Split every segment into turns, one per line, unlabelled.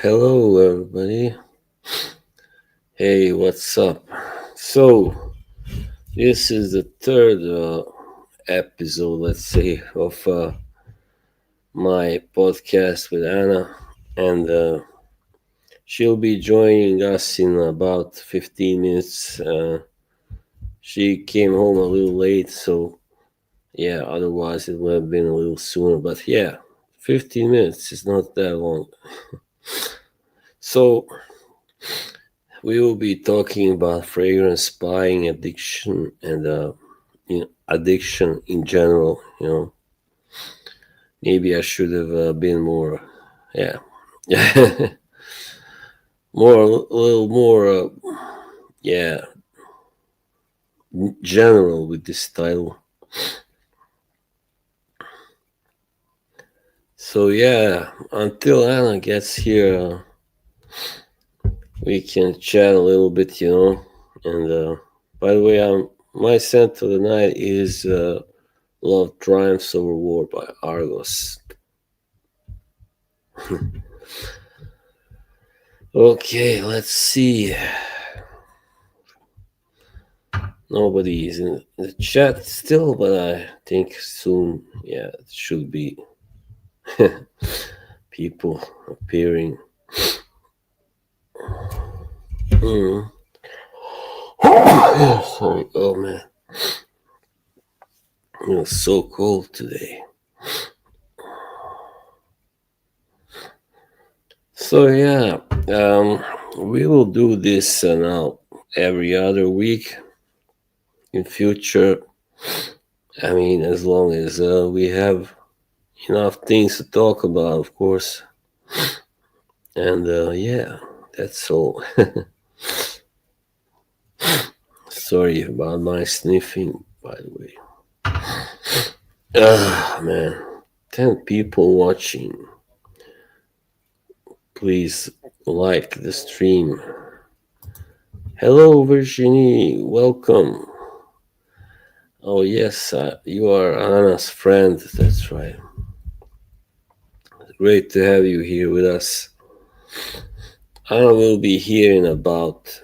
Hello, everybody. Hey, what's up? So, this is the third episode, let's say, of my podcast with Anna, and she'll be joining us in about 15 minutes. She came home a little late, so yeah, otherwise it would have been a little sooner, but yeah, 15 minutes is not that long. So, we will be talking about fragrance buying addiction and addiction in general. Maybe I should have been more, yeah, more a little more, yeah, general with this title. So yeah, until Anna gets here, we can chat a little bit, And by the way, my scent of the night is "Love Triumphs Over War" by Argos. Okay, let's see. Nobody is in the chat still, but I think soon, yeah, it should be people appearing. Mm. Sorry, oh man, it was so cold today. So yeah, we will do this now every other week in future. I mean, as long as we have enough things to talk about, of course. And yeah, that's all. Sorry about my sniffing, by the way. Ah, man. 10 people watching. Please like the stream. Hello, Virginie. Welcome. Oh, yes, you are Anna's friend. That's right. Great to have you here with us. Anna will be here in about,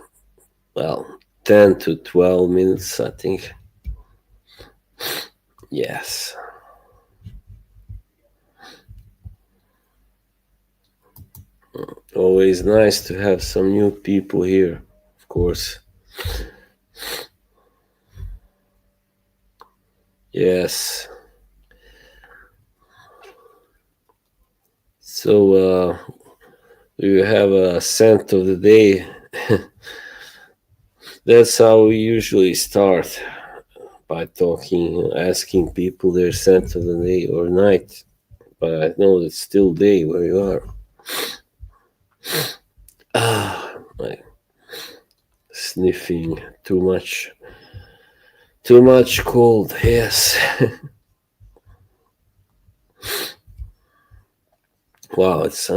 well, 10 to 12 minutes, I think. Yes. Always nice to have some new people here, of course. Yes. So, you have a scent of the day. That's how we usually start by talking, asking people their scent of the day or night. But I know it's still day where you are. Ah, like sniffing too much cold. Yes. Wow, it's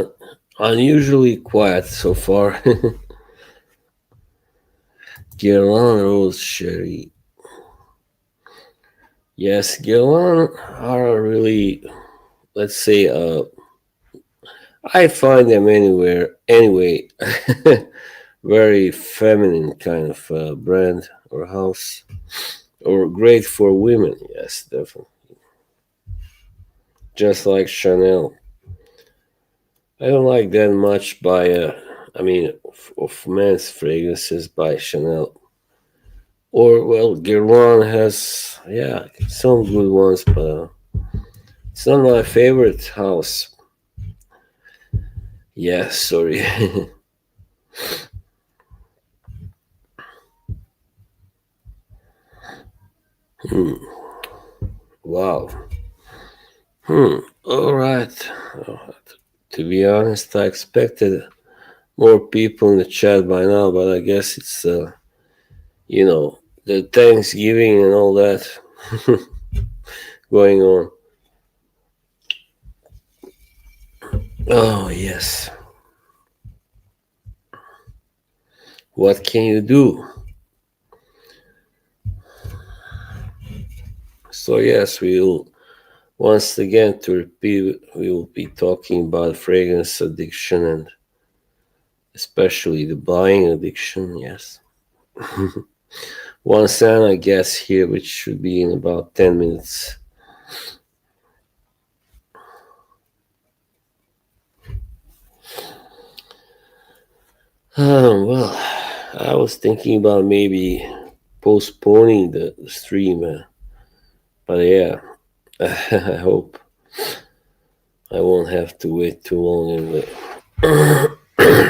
unusually quiet so far. Guerlain Rose Sherry. Yes, Guerlain are really, let's say, I find them anyway, very feminine kind of brand or house, or great for women. Yes, definitely. Just like Chanel. I don't like that much by, of men's fragrances by Chanel. Or, well, Guerlain has, yeah, some good ones, but it's not my favorite house. Yeah, sorry. Hmm. Wow. All right. To be honest, I expected more people in the chat by now, but I guess it's, the Thanksgiving and all that going on. Oh, yes. What can you do? So, yes, we'll once again to repeat, we will be talking about fragrance addiction and especially the buying addiction. Yes. One Santa guess here, which should be in about 10 minutes. Well, I was thinking about maybe postponing the stream, but yeah, I hope I won't have to wait too long. And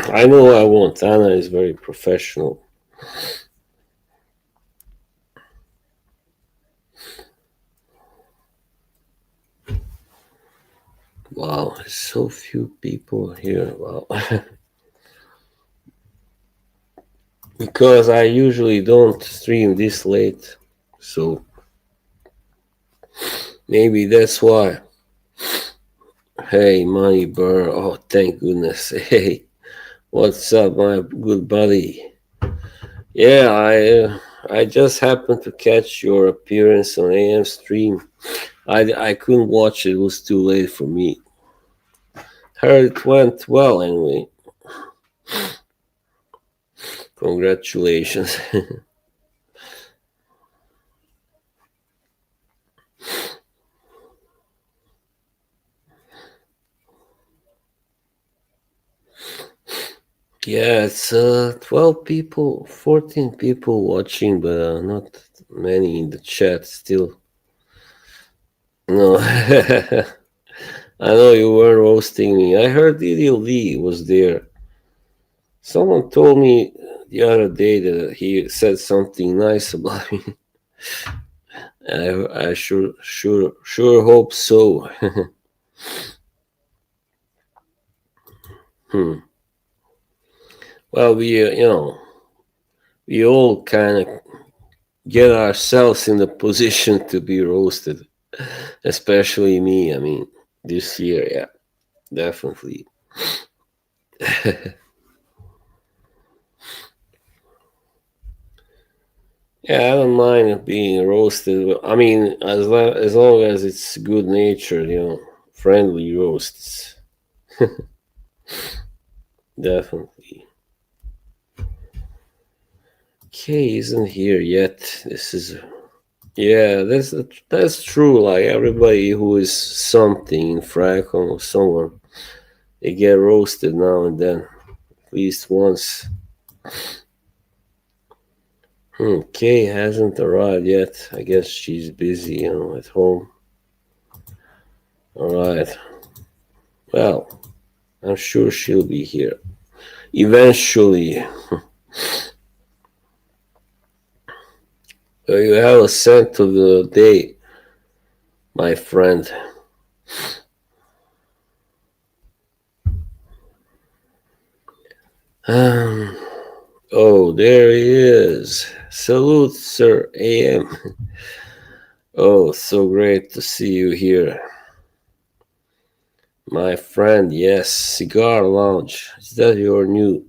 I know I won't. Anna is very professional. Wow, there's so few people here. Wow. Because I usually don't stream this late, so maybe that's why. Hey, Money Burr. Oh, thank goodness. Hey, what's up, my good buddy? Yeah, I just happened to catch your appearance on AM stream. I couldn't watch it; it was too late for me. Heard it went well anyway. Congratulations. Yeah, it's 12 people, 14 people watching, but not many in the chat still. No. I know you were roasting me. I heard Didi Lee was there. Someone told me the other day that he said something nice about me. I sure hope so. Hmm. Well, we all kind of get ourselves in the position to be roasted, especially me. I mean, this year, yeah, definitely. Yeah, I don't mind being roasted. I mean, as long as it's good natured, friendly roasts, definitely. Kay isn't here yet. This is Yeah, that's true. Like everybody who is something in Fracon or someone, they get roasted now and then, at least once. Kay hasn't arrived yet. I guess she's busy, at home. All right. Well, I'm sure she'll be here eventually. You have a scent of the day, my friend. Um, oh, there he is. Salute, Sir AM. Oh, so great to see you here. My friend, yes, Cigar Lounge. Is that your new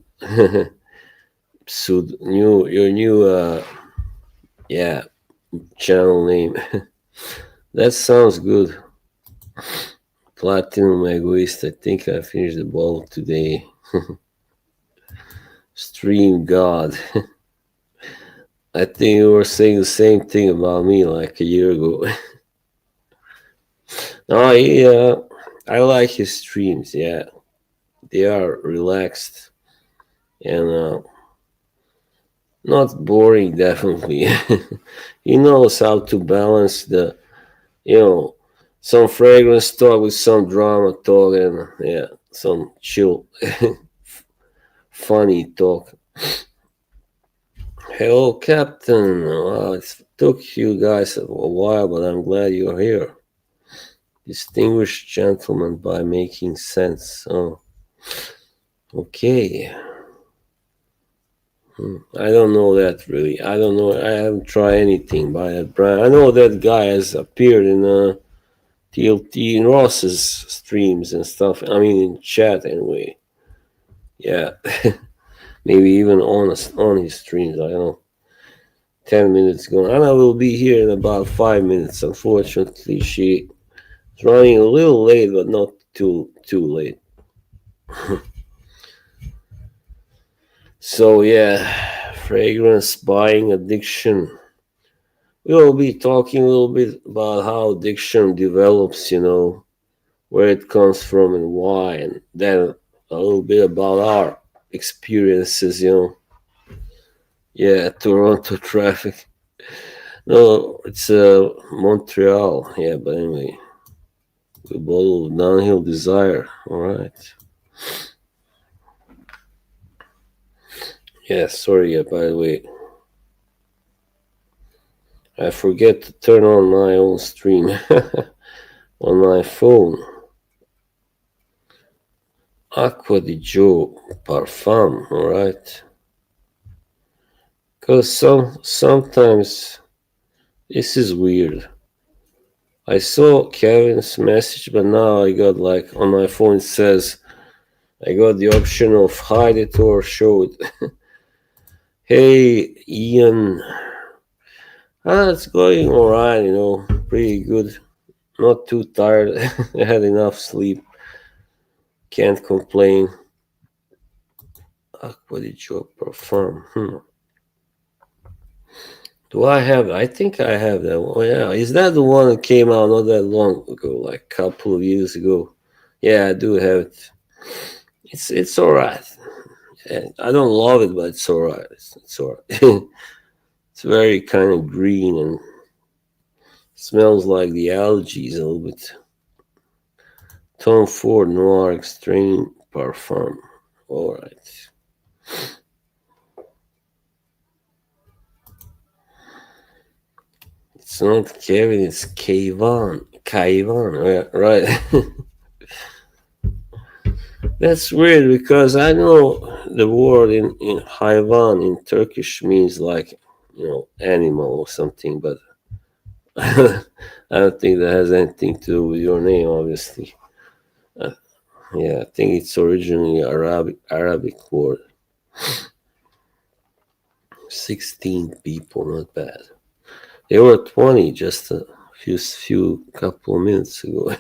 your new yeah, channel name? That sounds good. Platinum Egoist. I think I finished the bottle today. Stream God. I think you were saying the same thing about me like a year ago. No, I like his streams. Yeah, they are relaxed and not boring. Definitely, he knows how to balance you know, some fragrance talk with some drama talk and yeah, some chill, funny talk. Hello, Captain. Well, it took you guys a while, but I'm glad you're here. Distinguished gentleman by making sense. Oh, okay. I don't know that really. I don't know. I haven't tried anything by that brand. I know that guy has appeared in TLT and Ross's streams and stuff. I mean, in chat anyway. Yeah, maybe even on his streams. I don't know. 10 minutes gone. Anna will be here in about 5 minutes. Unfortunately, she's running a little late, but not too late. So yeah, fragrance buying addiction. We'll be talking a little bit about how addiction develops, where it comes from and why, and then a little bit about our experiences, Yeah, Toronto traffic. No, it's Montreal. Yeah, but anyway, we bottle of downhill desire. All right. Yeah, sorry. Yeah, by the way, I forget to turn on my own stream on my phone. Acqua di Joe Parfum. All right. Cause sometimes this is weird. I saw Kevin's message, but now I got like on my phone it says I got the option of hide it or show it. Hey Ian, it's going alright, pretty good. Not too tired. I had enough sleep. Can't complain. What did you perform? Do I have? I think I have that one. Oh, yeah, is that the one that came out not that long ago, like a couple of years ago? Yeah, I do have it. It's alright. Yeah, I don't love it, but it's alright. It's alright. It's very kind of green and smells like the algae a little bit. Tom Ford Noir Extreme Parfum. Alright. It's not Kevin, it's Kayvan. Kayvan, right. That's weird because I know the word in hayvan in Turkish means like, animal or something, but I don't think that has anything to do with your name, obviously. Uh, yeah, I think it's originally Arabic word. 16 people, not bad. They were 20 just a few couple of minutes ago.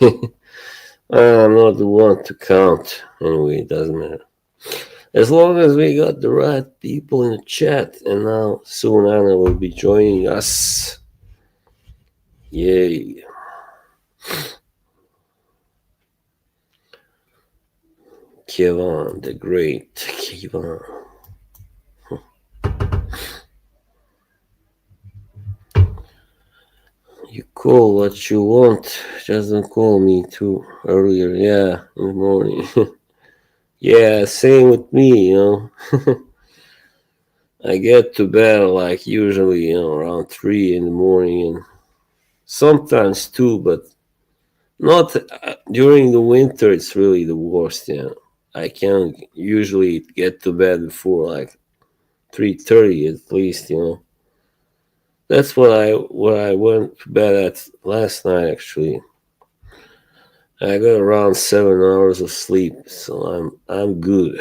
I'm not the one to count. Anyway, it doesn't matter. As long as we got the right people in the chat, and now soon Anna will be joining us. Yay. Kevin the Great. Kevin. You call what you want. Just don't call me too earlier. Yeah, in the morning. Yeah, same with me. I get to bed like usually, around 3 in the morning and sometimes 2, but not during the winter. It's really the worst. I can't usually get to bed before like 3:30 at least. That's what I went to bed at last night. Actually, I got around 7 hours of sleep, so I'm good.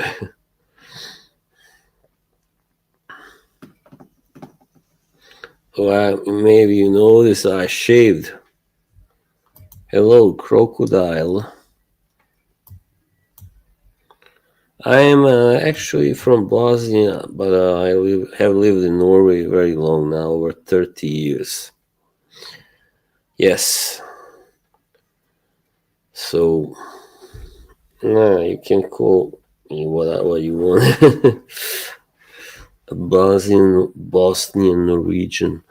Well, maybe you notice I shaved. Hello, crocodile. I am actually from Bosnia, but have lived in Norway very long now, over 30 years. Yes, so you can call me what you want. Bosnian Norwegian.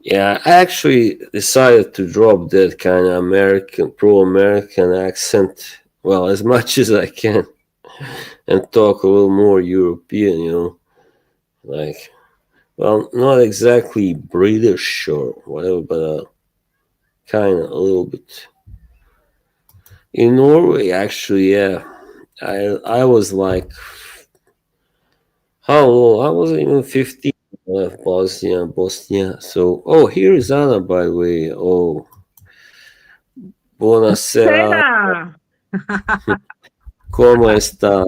Yeah, I actually decided to drop that kind of pro-American accent, well, as much as I can, and talk a little more European, like, well, not exactly British or whatever, but kind of a little bit. In Norway, actually, yeah, I was like, how old? I wasn't even 15. I left Bosnia. So, oh, here is Anna, by the way. Oh, buonasera.
Sera.
Como está?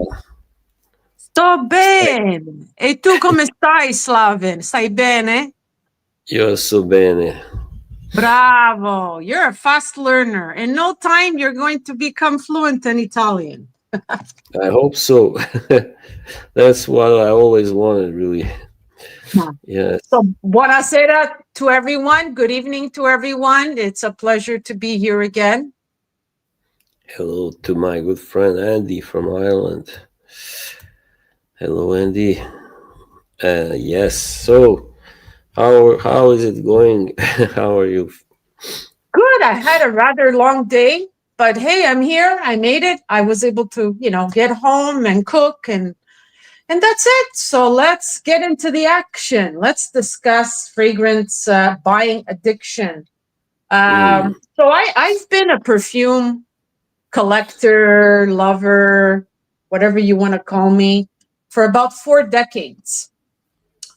Sto bene. E tu come stai, Slaven? Stai bene?
Io so bene.
Bravo. You're a fast learner. In no time, you're going to become fluent in Italian.
I hope so. That's what I always wanted, really.
Yeah. So,
Yes.
buonasera to everyone. Good evening to everyone. It's a pleasure to be here again.
Hello to my good friend Andy from Ireland. Hello, Andy. Yes. So, how is it going? How are you?
Good. I had a rather long day, but hey, I'm here. I made it. I was able to, get home and cook and that's it. So let's get into the action. Let's discuss fragrance buying addiction.
Mm,
I've been a perfume collector, lover, whatever you want to call me, for about 4 decades.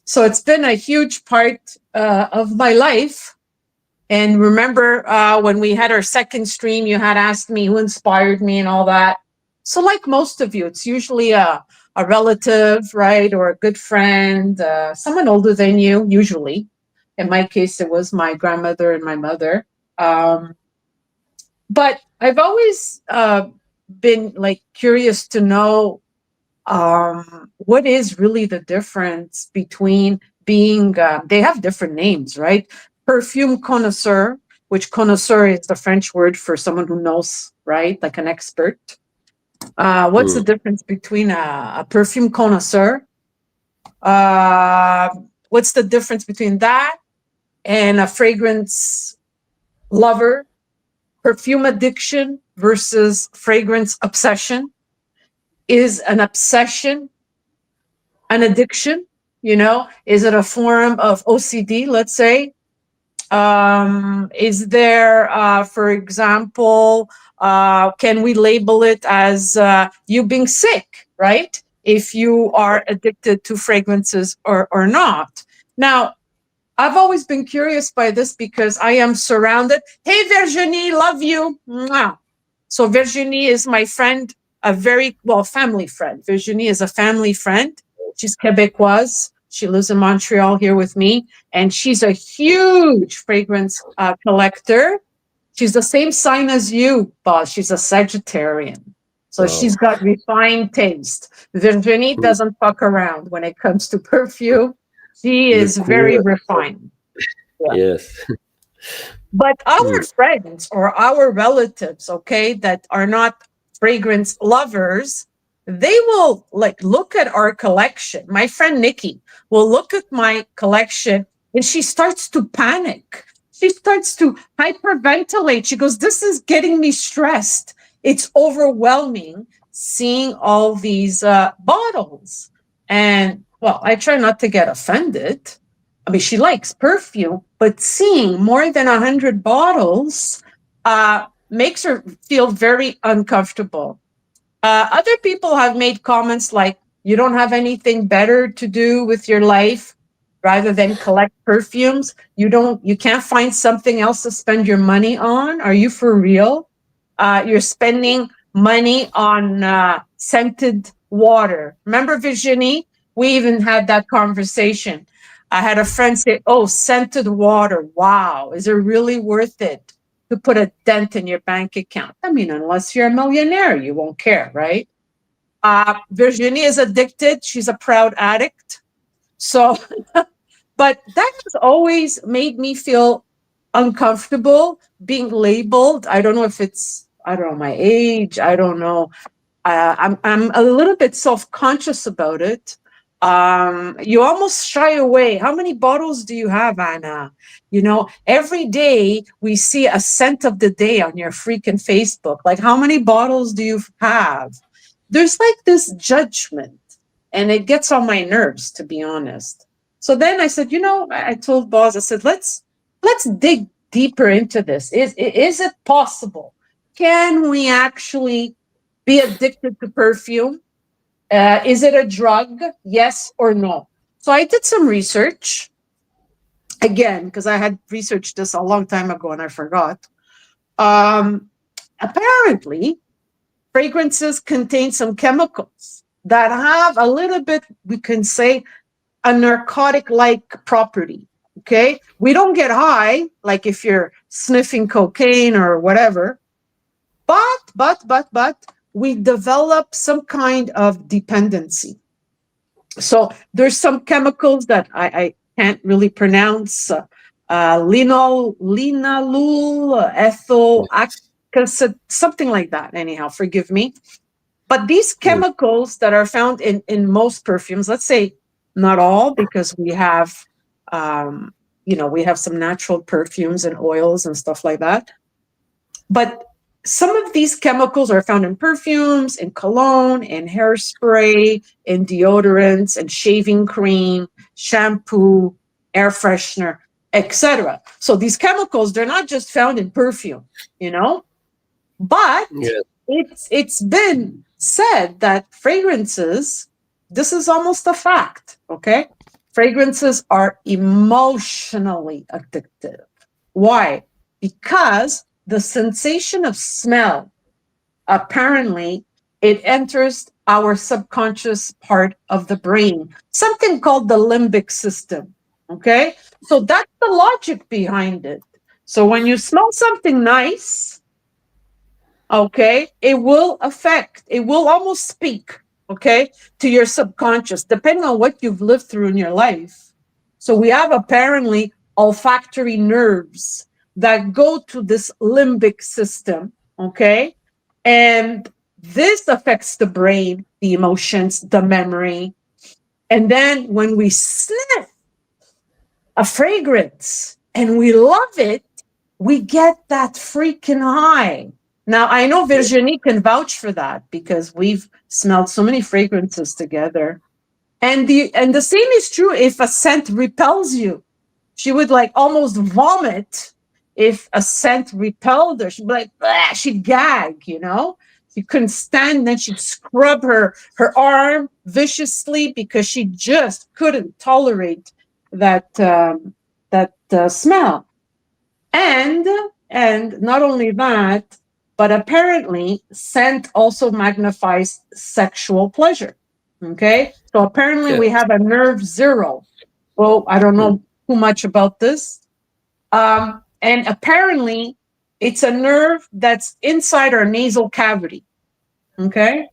So it's been a huge part of my life. And remember when we had our second stream, you had asked me who inspired me and all that. So, like most of you, it's usually a relative, right? Or a good friend, someone older than you, usually. In my case, it was my grandmother and my mother. Um, but I've always been like curious to know what is really the difference between being, they have different names, right? Perfume connoisseur, which connoisseur is the French word for someone who knows, right? Like an expert. What's the
mm,
difference between a perfume connoisseur? Uh, what's the difference between that and a fragrance lover? Perfume addiction versus fragrance obsession. Is an obsession an addiction? Is it a form of OCD, let's say? Is there, for example, can we label it as you being sick, right? If you are addicted to fragrances or not. Now, I've always been curious by this because I am surrounded. Hey, Virginie, love you. Mwah. So, Virginie is my friend, a very, well, family friend. Virginie is a family friend. She's Quebecoise. She lives in Montreal here with me. And she's a huge fragrance collector. She's the same sign as you, boss. She's a Sagittarian. So
wow.
she's got refined taste. Virginie
Mm,
doesn't fuck around when it comes to perfume. She
the
is very
coolest.
refined. Yeah.
Yes.
But our
Mm,
friends or our relatives, okay, that are not fragrance lovers, they will like look at our collection. My friend Nikki will look at my collection and she starts to panic. She starts to hyperventilate. She goes, "This is getting me stressed. It's overwhelming seeing all these bottles." And well, I try not to get offended. I mean, she likes perfume, but seeing more than 100 bottles makes her feel very uncomfortable. Other people have made comments like, you don't have anything better to do with your life rather than collect perfumes. You can't find something else to spend your money on. Are you for real? You're spending money on scented water. Remember, Virginie? We even had that conversation. I had a friend say, "Oh, scented water. Wow. Is it really worth it to put a dent in your bank account?" I mean, unless you're a millionaire, you won't care, right? Virginie is addicted. She's a proud addict. So, but that has always made me feel uncomfortable being labeled. I don't know if it's, I don't know, my age. I don't know. I'm a little bit self-conscious about it. You almost shy away. How many bottles do you have, Anna? Every day we see a scent of the day on your freaking Facebook. Like, how many bottles do you have? There's like this judgment, and it gets on my nerves, to be honest. So then I said, I told Boz, I said, let's dig deeper into this. Is it possible? Can we actually be addicted to perfume? Is it a drug? Yes or no? So I did some research again because I had researched this a long time ago and I forgot. Um, Apparently, fragrances contain some chemicals that have a little bit, we can say, a narcotic like property. Okay. We don't get high like if you're sniffing cocaine or whatever, but we develop some kind of dependency. So there's some chemicals that I can't really pronounce. Linalool, ethyl acid, something like that. Anyhow, forgive me. But these
mm,
chemicals that are found in most perfumes, let's say not all, because we have, um, we have some natural perfumes and oils and stuff like that. But some of these chemicals are found in perfumes, in cologne, in hairspray, in deodorants, and shaving cream, shampoo, air freshener, etc. So these chemicals, they're not just found in perfume, you know, but
yeah,
it's been said that fragrances, this is almost a fact, okay? Fragrances are emotionally addictive. Why? Because the sensation of smell, apparently, it enters our subconscious part of the brain, something called the limbic system. Okay. So that's the logic behind it. So when you smell something nice, okay, it will almost speak, okay, to your subconscious, depending on what you've lived through in your life. So we have apparently olfactory nerves that go to this limbic system, okay, and this affects the brain, the emotions, the memory. And then when we sniff a fragrance and we love it, we get that freaking high. Now, I know
yeah,
Virginie can vouch for that because we've smelled so many fragrances together. And the same is true if a scent repels you. She would like almost vomit if a scent repelled her. She'd be like, "Ah," she'd gag, you know? She couldn't stand, then she'd scrub her arm viciously because she just couldn't tolerate that smell. And and not only that, but apparently scent also magnifies sexual pleasure. Okay? So apparently
yeah,
we have a nerve zero. Well, I don't
mm,
know too much about this. And apparently it's a nerve that's inside our nasal cavity. Okay?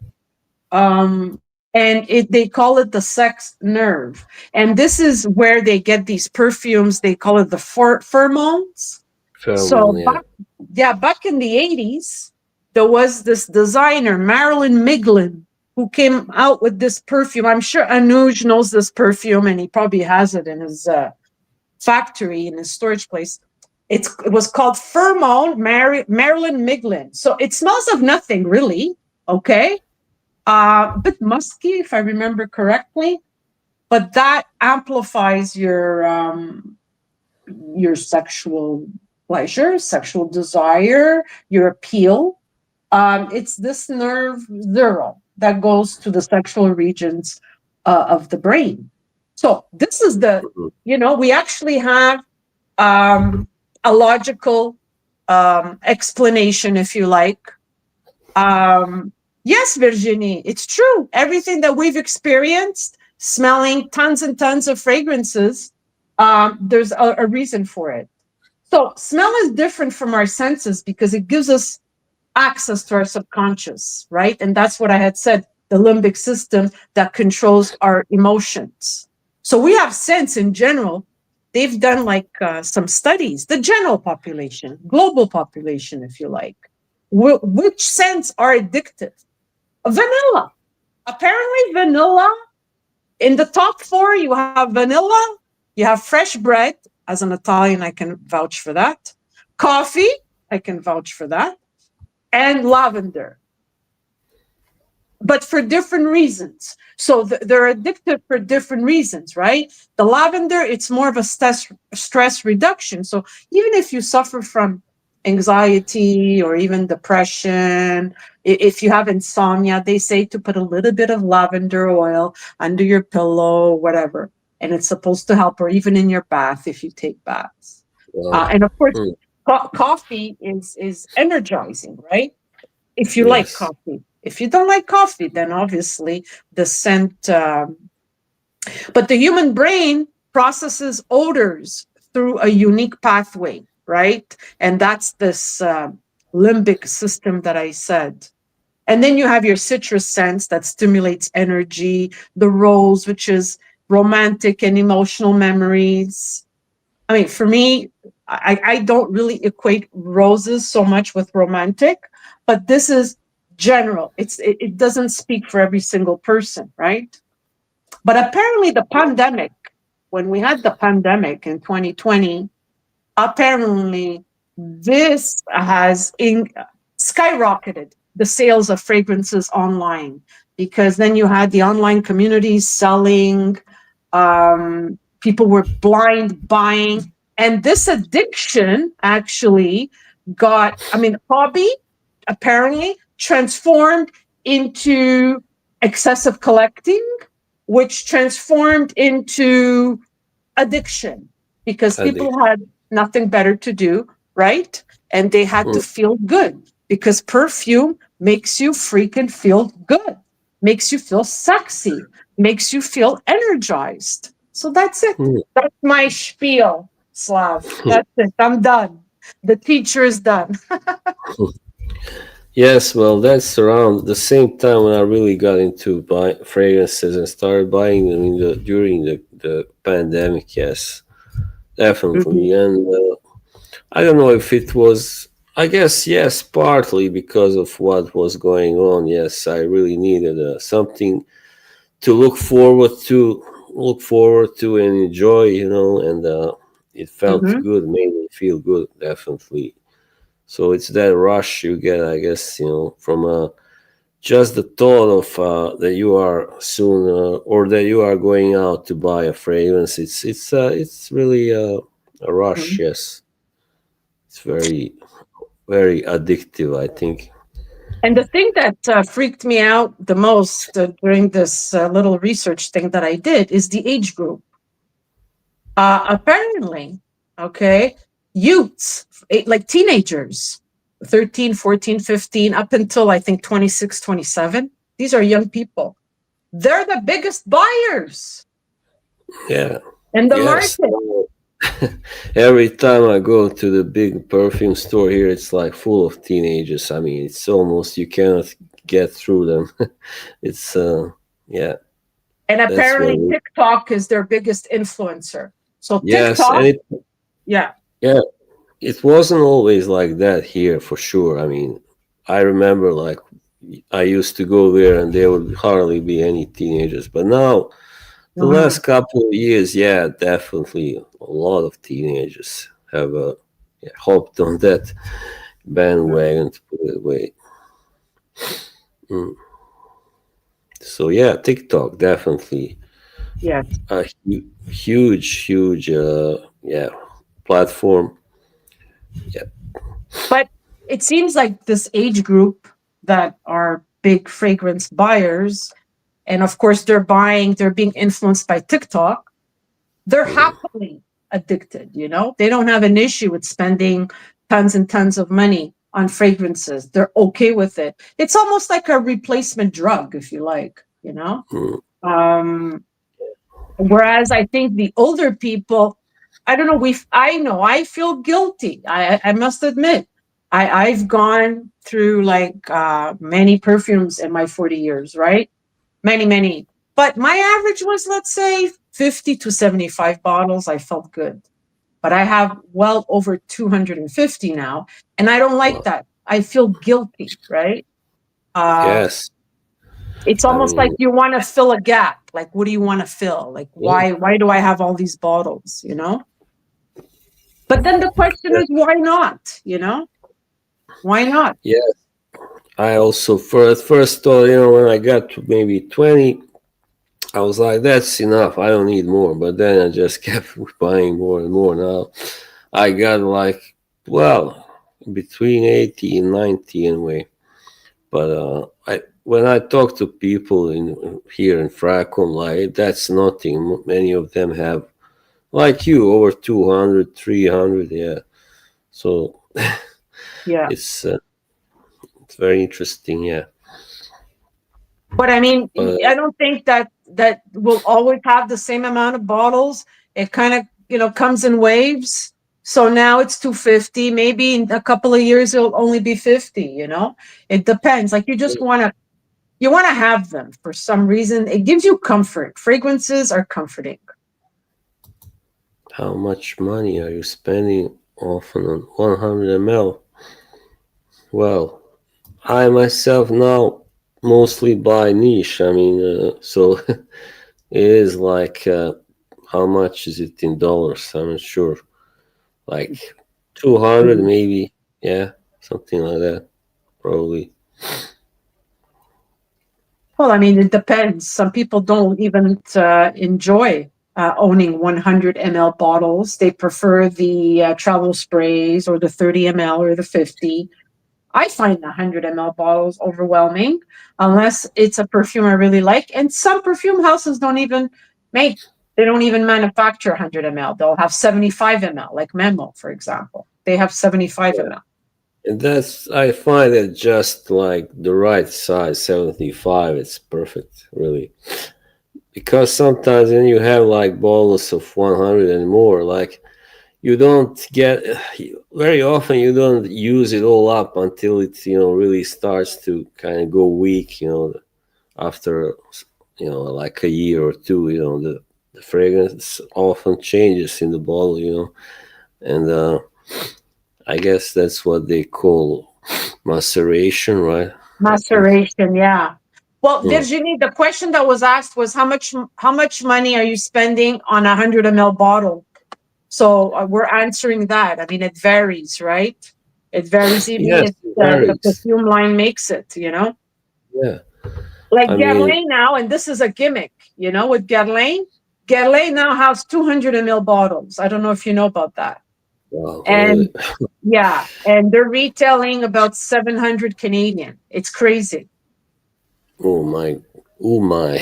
Um, and they call it the sex nerve. And this is where they get these perfumes. They call it the pheromones. So
pheromone, yeah.
back in the 80s, there was this designer, Marilyn Miglin, who came out with this perfume. I'm sure Anuj knows this perfume and he probably has it in his factory, in his storage place. It was called Pheromone Marilyn Miglin. So it smells of nothing really, okay? A bit musky, if I remember correctly, but that amplifies your sexual pleasure, sexual desire, your appeal. It's this nerve zero that goes to the sexual regions of the brain. So this is
Mhm.
we actually have um, a logical explanation, if you like. Yes, Virginie, it's true. Everything that we've experienced, smelling tons and tons of fragrances, there's a reason for it. So, smell is different from our senses because it gives us access to our subconscious, right? And that's what I had said, the limbic system that controls our emotions. So, we have sense in general. They've done like some studies, the general population, global population, if you like. Which scents are addictive? Vanilla. Apparently, vanilla in the top four, you have vanilla, you have fresh bread. As an Italian, I can vouch for that. Coffee, I can vouch for that. And lavender, but for different reasons. So they're addictive for different reasons, right? The lavender, it's more of a stress reduction. So even if you suffer from anxiety or even depression, if you have insomnia, they say to put a little bit of lavender oil under your pillow, whatever. And it's supposed to help, or even in your bath if you take baths.
Wow.
And of course,
Mm,
coffee is energizing, right? If you like
yes.
coffee. If you don't like coffee, then obviously the scent. But the human brain processes odors through a unique pathway, right? And that's this limbic system that I said. And then you have your citrus scents that stimulates energy, the rose, which is romantic and emotional memories. I mean, for me, I don't really equate roses so much with romantic, but this is general. It doesn't speak for every single person, right? But apparently, the pandemic, when we had the pandemic in 2020, apparently this has skyrocketed the sales of fragrances online, because then you had the online communities selling, people were blind buying, and this addiction actually got, I mean, hobby apparently transformed into excessive collecting, which transformed into addiction, because people
Addict.
had nothing better to do, right? And they had to
Mm,
feel good, because perfume makes you freaking feel good, makes you feel sexy, makes you feel energized. So that's it.
mm.
That's my spiel, Slav. That's it. I'm done. The teacher is done.
Yes, well, that's around the same time when I really got into fragrances and started buying them during the pandemic. Yes,
Mhm,
definitely. And I don't know if it was, I guess, yes, partly because of what was going on. Yes, I really needed something to look forward to and enjoy, and it felt
mhm,
good, made me feel good, definitely. So it's that rush you get, I guess, from just the thought of that you are soon or that you are going out to buy a fragrance. It's really a rush.
mhm.
Yes, it's very very addictive, I think.
And the thing that freaked me out the most during this little research thing that I did is the age group. Apparently, okay, youths, like teenagers, 13, 14, 15, up until I think 26, 27. These are young people. They're the biggest buyers
Yeah.
in the
Yes.
market.
Every time I go to the big perfume store here, it's like full of teenagers. I mean, it's almost you cannot get through them. It's yeah,
And
that's
apparently,
what.
TikTok is their biggest influencer. So,
Yes,
TikTok,
and
yeah.
yeah, it wasn't always like that here for sure. I mean, I remember like I used to go there and there would hardly be any teenagers, but now the
Mhm,
last couple of years, yeah, definitely a lot of teenagers have yeah, hopped on that
mhm.
bandwagon, to put it away. Mm. So yeah, TikTok definitely
Yes.
a huge, yeah, platform. Yeah.
But it seems like this age group that are big fragrance buyers, and of course they're being influenced by TikTok, they're
Mm,
happily addicted, They don't have an issue with spending tons and tons of money on fragrances. They're okay with it. It's almost like a replacement drug, if you like.
mm.
Um, Whereas I think the older people, I don't know, I know I feel guilty. I must admit. I've gone through like many perfumes in my 40 years, right? Many. But my average was, let's say, 50 to 75 bottles. I felt good. But I have well over 250 now. And I don't like
Well,
that. I feel guilty, right? Uh,
yes,
it's
I
almost like
mean,
you want to fill a gap. Like, what do you want to fill? Like,
yeah,
why do I have all these bottles? But then the question
yeah,
is, why not? Why not?
yeah. I also first thought, when I got to maybe 20, I was like, that's enough. I don't need more. But then I just kept buying more and more. Now I got like, well, between 80 and 90 anyway. But I when I talk to people in here in Fracom, like that's nothing. Many of them have, like you, over 200, 300. Yeah. So
Yeah.
it's uh, it's very interesting. Yeah.
But I mean,
But
I don't think that will always have the same amount of bottles. It kind of, comes in waves. So now it's 250. Maybe in a couple of years it'll only be 50. It depends. Like you want to have them for some reason. It gives you comfort. Fragrances are comforting.
How much money are you spending often on 100 ml? Well, I myself now mostly buy niche. I mean, so it is like, how much is it in dollars? I'm not sure. Like 200
Mhm.
maybe. Yeah, something like that, probably.
Well, I mean, it depends. Some people don't even enjoy owning 100 ml bottles. They prefer the travel sprays or the 30 ml or the 50. I find the 100 ml bottles overwhelming unless it's a perfume I really like. And some perfume houses make, they don't even manufacture 100 ml. They'll have 75 ml, like Memo, for example. They have 75
Yeah.
ml.
And that's, I find it just like the right size, 75. It's perfect, really. Because sometimes when you have like bottles of 100 and more, like you don't get, very often you don't use it all up until it, really starts to kind of go weak, after, like a year or two, the fragrance often changes in the bottle, and I guess that's what they call maceration, right? I think.
Maceration, yeah. Well,
Hmm.
Virginie, the question that was asked was how much money are you spending on a 100 ml bottle? So we're answering that. I mean, it varies, right? It varies even
Yes,
if
it
the
varies.
perfume line makes it.
Yeah.
Like
I mean,
Guerlain now, and this is a gimmick, with Guerlain. Guerlain now has 200 ml bottles. I don't know if you know about that.
wow, really?
And yeah, and they're retailing about 700 Canadian. It's crazy.
Oh my, oh my.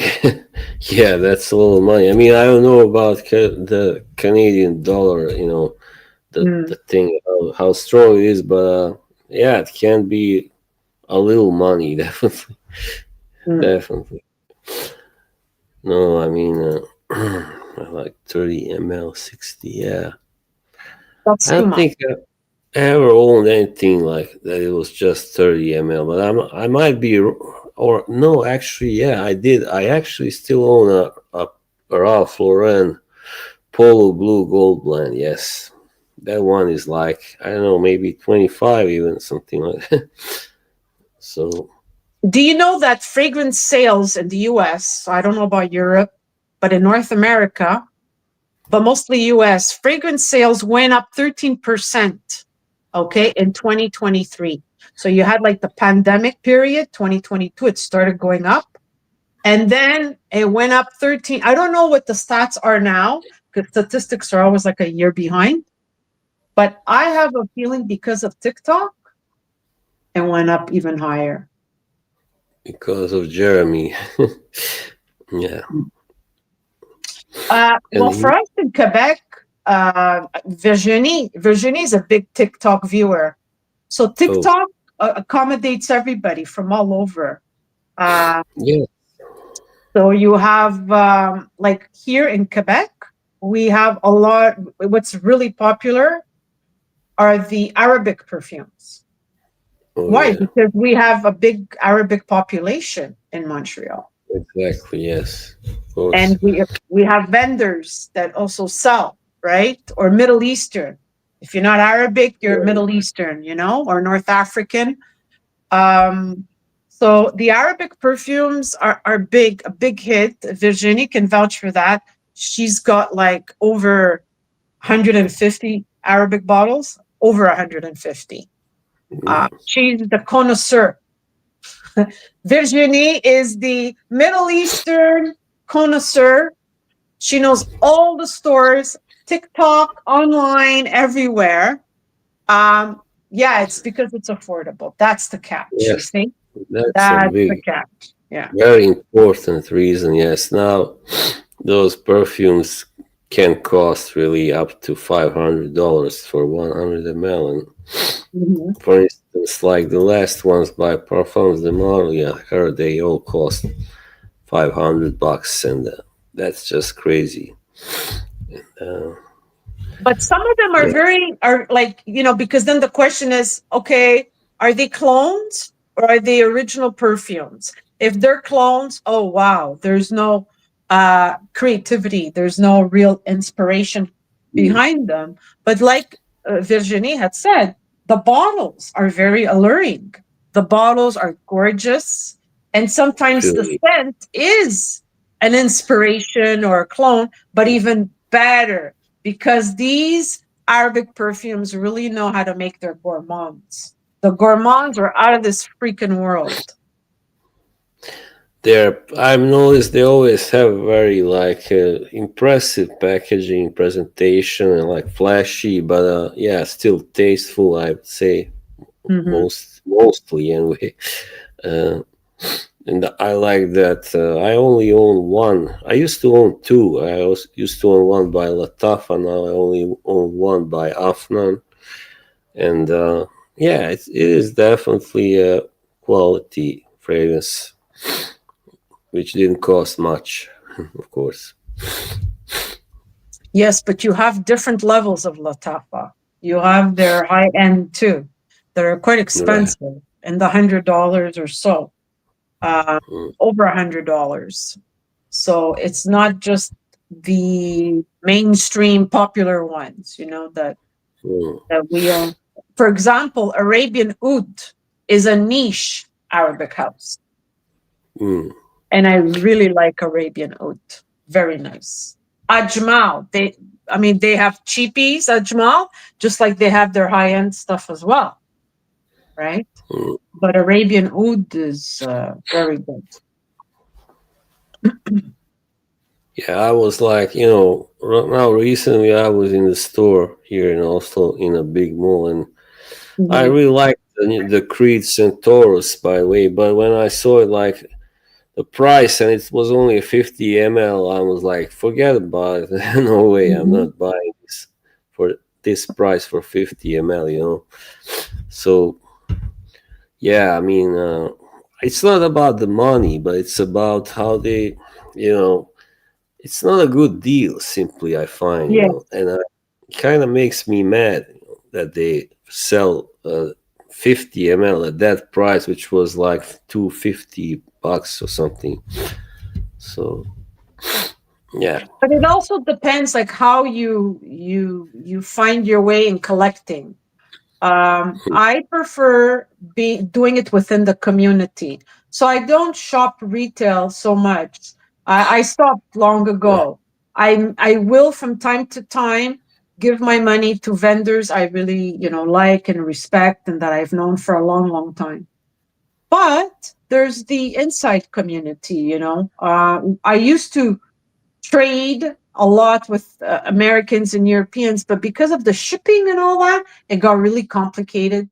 Yeah, that's a lot of money. I mean, I don't know about the Canadian dollar,
Mm,
the thing, how strong it is, but yeah, it can be a little money, definitely.
mm.
Definitely. No, I mean, like 30 ml, 60, yeah.
That's
I
too
don't
much.
think I ever owned anything like that. It was just 30 ml, but I might be, or no, actually, yeah, I did. I actually still own a Ralph Lauren Polo Blue Gold blend. Yes, that one is like, I don't know, maybe 25, even something like that. So,
Do you know that fragrance sales in the US, I don't know about Europe, but in North America, but mostly US, fragrance sales went up 13%, okay, in 2023. So you had like the pandemic period, 2022, it started going up. And then it went up 13. I don't know what the stats are now because statistics are always like a year behind. But I have a feeling because of TikTok, it went up even higher.
because of Jeremy. Yeah. And
Well, for us in Quebec, Virginie is a big TikTok viewer. So
oh,
TikTok accommodates everybody from all over. Uh,
yeah.
so you have like here in Quebec, we have a lot. What's really popular are the Arabic perfumes.
Oh,
Why?
yeah.
Because we have a big Arabic population in Montreal.
Exactly. Yes. Of course.
And we have vendors that also sell, right? Or Middle Eastern. If you're not Arabic, you're Middle Eastern, or North African. Um, so the Arabic perfumes are big, a big hit. Virginie can vouch for that. She's got like over 150 Arabic bottles, over 150.
Mm.
She's the connoisseur. Virginie is the Middle Eastern connoisseur. She knows all the stores, TikTok, online, everywhere. Um, yeah, it's because it's affordable. That's the catch, you
Yes,
see?
that's a
That's the
big,
catch. Yeah.
very important reason. Yes. Now, those perfumes can cost really up to $500 for 100 ml. And
Mhm.
for instance, like the last ones by Parfums de Marly, I heard they all cost $500, and that's just crazy. Uh,
But some of them are
Yeah.
very are like, because then the question is, okay, are they clones or are they original perfumes? If they're clones, oh wow, there's no creativity, there's no real inspiration
Mm,
behind them. But like Virginie had said, the bottles are very alluring. The bottles are gorgeous, and sometimes the
really.
scent is an inspiration or a clone, but even better because these Arabic perfumes really know how to make their gourmands. The gourmands are out of this freaking world.
I've noticed they always have very like impressive packaging, presentation, and like flashy, but yeah, still tasteful. I would say
Mhm.
mostly anyway. Uh, and I like that. I only own one. I used to own two. I also used to own one by Latafa. Now I only own one by Afnan. And yeah, it is definitely a quality fragrance, which didn't cost much, of course.
Yes, but you have different levels of Latafa. You have their high end too, that are quite
Right.
expensive, in the $100 or so, uh,
Mm,
over $100. So it's not just the mainstream popular ones,
mm,
that we own. For example, Arabian Oud is a niche Arabic house,
mm,
and I really like Arabian Oud. Very nice. Ajmal, they have cheapies Ajmal, just like they have their high end stuff as well, right?
mm.
But Arabian Oud is very good.
Yeah, I was like, now recently I was in the store here in Oslo in a big mall, and I
Mhm.
really liked the Creed Centaurus, by the way. But when I saw it, like the price, and it was only a 50 ml, I was like, forget about it. No way, I'm
Mhm.
not buying this for this price for 50 ml. So yeah, I mean, it's not about the money, but it's about how they, you know, it's not a good deal. Simply, I find,
Yes.
and it kind of makes me mad, that they sell 50 ml at that price, which was like 250 bucks or something. So yeah.
But it also depends like how you find your way in collecting. I prefer be doing it within the community. So I don't shop retail so much. I stopped long
Right.
ago. I will from time to time give my money to vendors I really, like and respect and that I've known for a long, long time. But there's the inside community, I used to trade a lot with Americans and Europeans, but because of the shipping and all that, it got really complicated.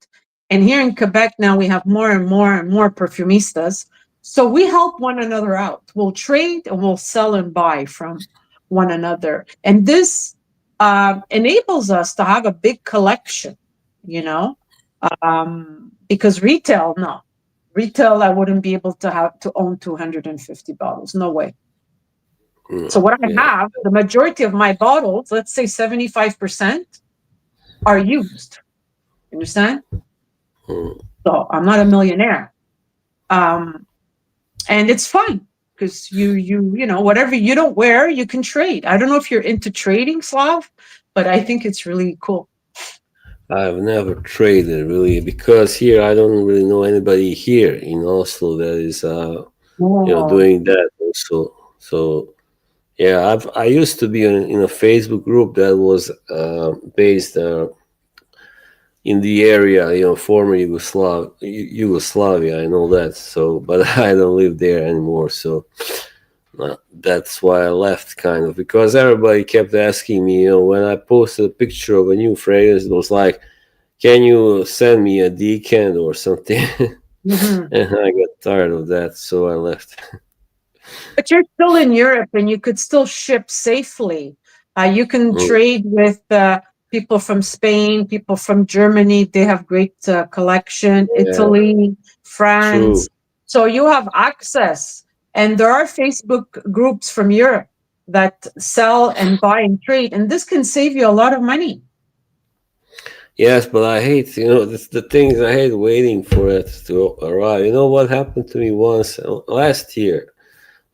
And here in Quebec now we have more and more and more perfumistas. So we help one another out. We'll trade and we'll sell and buy from one another. And this enables us to have a big collection, you know, because retail, no. Retail, I wouldn't be able to have to own 250 bottles. No way. So what I
Yeah.
have, the majority of my bottles, let's say 75%, are used. Understand?
Mm.
So I'm not a millionaire. Um, and it's fun because whatever you don't wear, you can trade. I don't know if you're into trading, Slav, but I think it's really cool.
I've never traded really, because here I don't really know anybody here in Oslo that is
Oh.
doing that also. So yeah, I used to be in a Facebook group that was based in the area, former Yugoslavia. I know that. So, but I don't live there anymore. So that's why I left, kind of, because everybody kept asking me. When I posted a picture of a new fragrance, it was like, "Can you send me a decant or something?"
Mhm.
And I got tired of that, so I left.
But you're still in Europe and you could still ship safely. You can
Mm,
trade with people from Spain, people from Germany. They have great collection,
yeah,
Italy,
true.
France. So you have access. And there are Facebook groups from Europe. that sell and buy and trade, and this can save you a lot of money.
Yes, but I hate, the things I hate waiting for it to arrive. You know what happened to me once last year?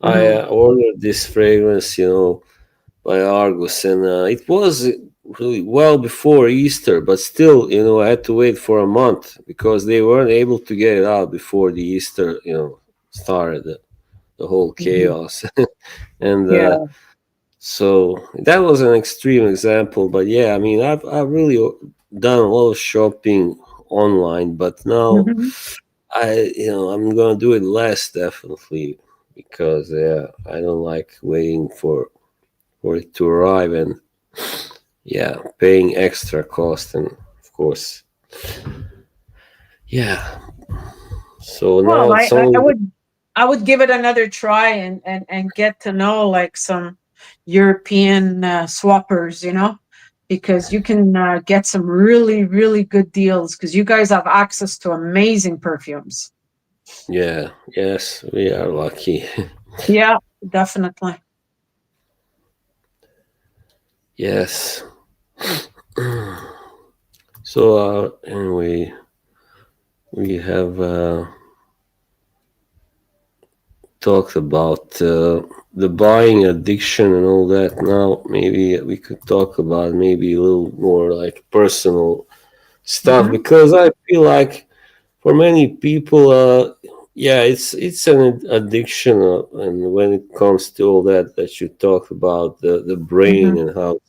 I
Hmm.
ordered this fragrance, by Argus, and it was really well before Easter, but still, I had to wait for a month because they weren't able to get it out before the Easter, started the whole
Hmm.
chaos. And
Yeah.
so that was an extreme example, but yeah, I mean, I've really done a lot of shopping online, but now
Hmm.
I'm gonna do it less definitely because yeah, I don't like waiting for it to arrive and yeah, paying extra cost and of course yeah. So
Well,
now it's only
I would give it another try and get to know like some European swappers, because you can get some really really good deals because you guys have access to amazing perfumes.
yeah, yes, we are lucky.
Yeah, definitely.
Yes. So anyway, we have talked about the buying addiction and all that. Now maybe we could talk about maybe a little more like personal stuff
Hmm.
because I feel like for many people, yeah, it's an addiction, and when it comes to all that you talked about the brain
Hmm.
and how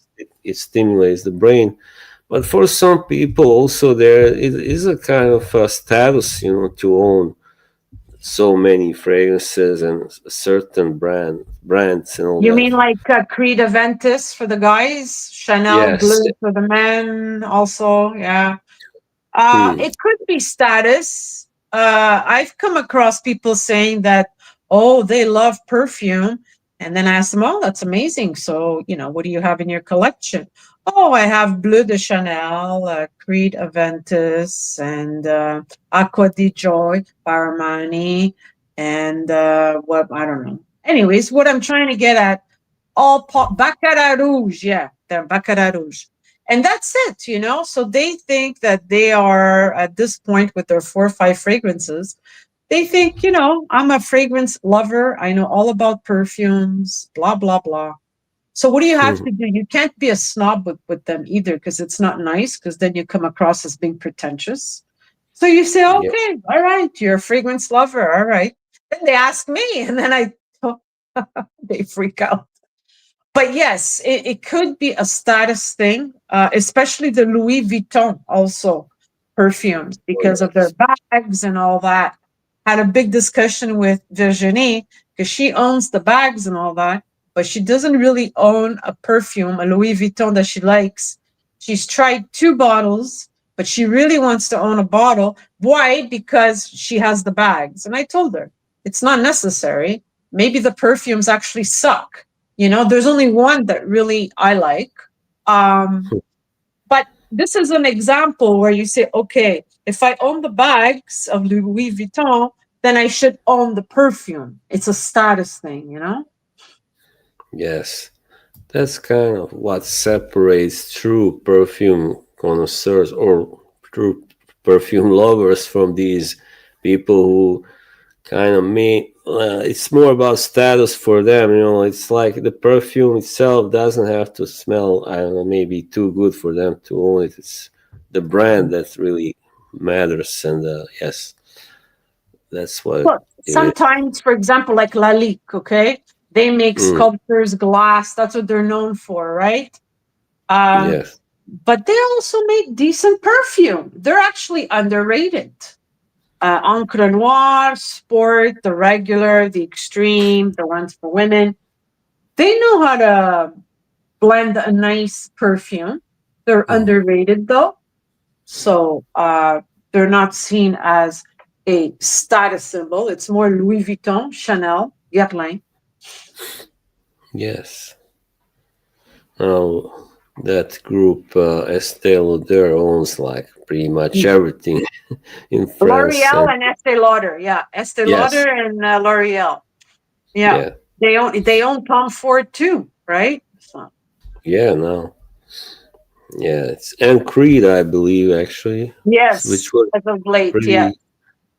it stimulates the brain. But for some people, also there it is a kind of a status, to own so many fragrances and certain brands and all
You
that.
mean like Creed Aventus for the guys, Chanel
Yes.
Bleu for the men, also? Yeah.
Hmm.
It could be status. I've come across people saying that, oh, they love perfume. And then I ask them, oh, that's amazing. So, what do you have in your collection? Oh, I have Bleu de Chanel, Creed Aventus, and Aqua di Joy, Paramani, and what, I don't know. Anyways, what I'm trying to get at, all Baccarat Rouge. Yeah, they're Baccarat Rouge. And that's it, So they think that they are at this point with their 4 or 5 fragrances. They think, I'm a fragrance lover. I know all about perfumes, blah, blah, blah. So what do you have
Hmm.
to do? You can't be a snob with them either because it's not nice because then you come across as being pretentious. So you say,
Yeah.
okay, all right, you're a fragrance lover. All right. Then they ask me and then they freak out. But yes, it could be a status thing, especially the Louis Vuitton also perfumes
Oh,
because of their
yes.
bags and all that. Had a big discussion with Virginie because she owns the bags and all that, but she doesn't really own a perfume, a Louis Vuitton that she likes. She's tried 2 bottles, but she really wants to own a bottle. Why? Because she has the bags. And I told her it's not necessary. Maybe the perfumes actually suck. There's only one that really I like. Um, but this is an example where you say, okay, if I own the bags of Louis Vuitton, then I should own the perfume. It's a status thing.
Yes. That's kind of what separates true perfume connoisseurs or true perfume lovers from these people who kind of it's more about status for them. It's like the perfume itself doesn't have to smell, I don't know, maybe too good for them to own it. It's the brand that really matters. And yes, that's what
Look,
it is.
sometimes, for example, like Lalique, okay, they make
Mm,
sculptures, glass. That's what they're known for, right? Um,
yes.
but they also make decent perfume. They're actually underrated. Encre Noir, Sport, the regular, the extreme, the ones for women. They know how to blend a nice perfume. They're
Mm,
underrated though. So they're not seen as a status symbol. It's more Louis Vuitton, Chanel, Guerlain.
yes. Now, that group, Estee Lauder, owns like pretty much everything in France.
L'Oreal
And
and Estee Lauder. Yeah. Estee
yes,
Lauder and L'Oreal. Yeah.
yeah.
they own Tom Ford too, right? So,
Yeah, no, yeah, it's and Creed, I believe, actually, which
yes,
was
as of late, yeah.
pretty,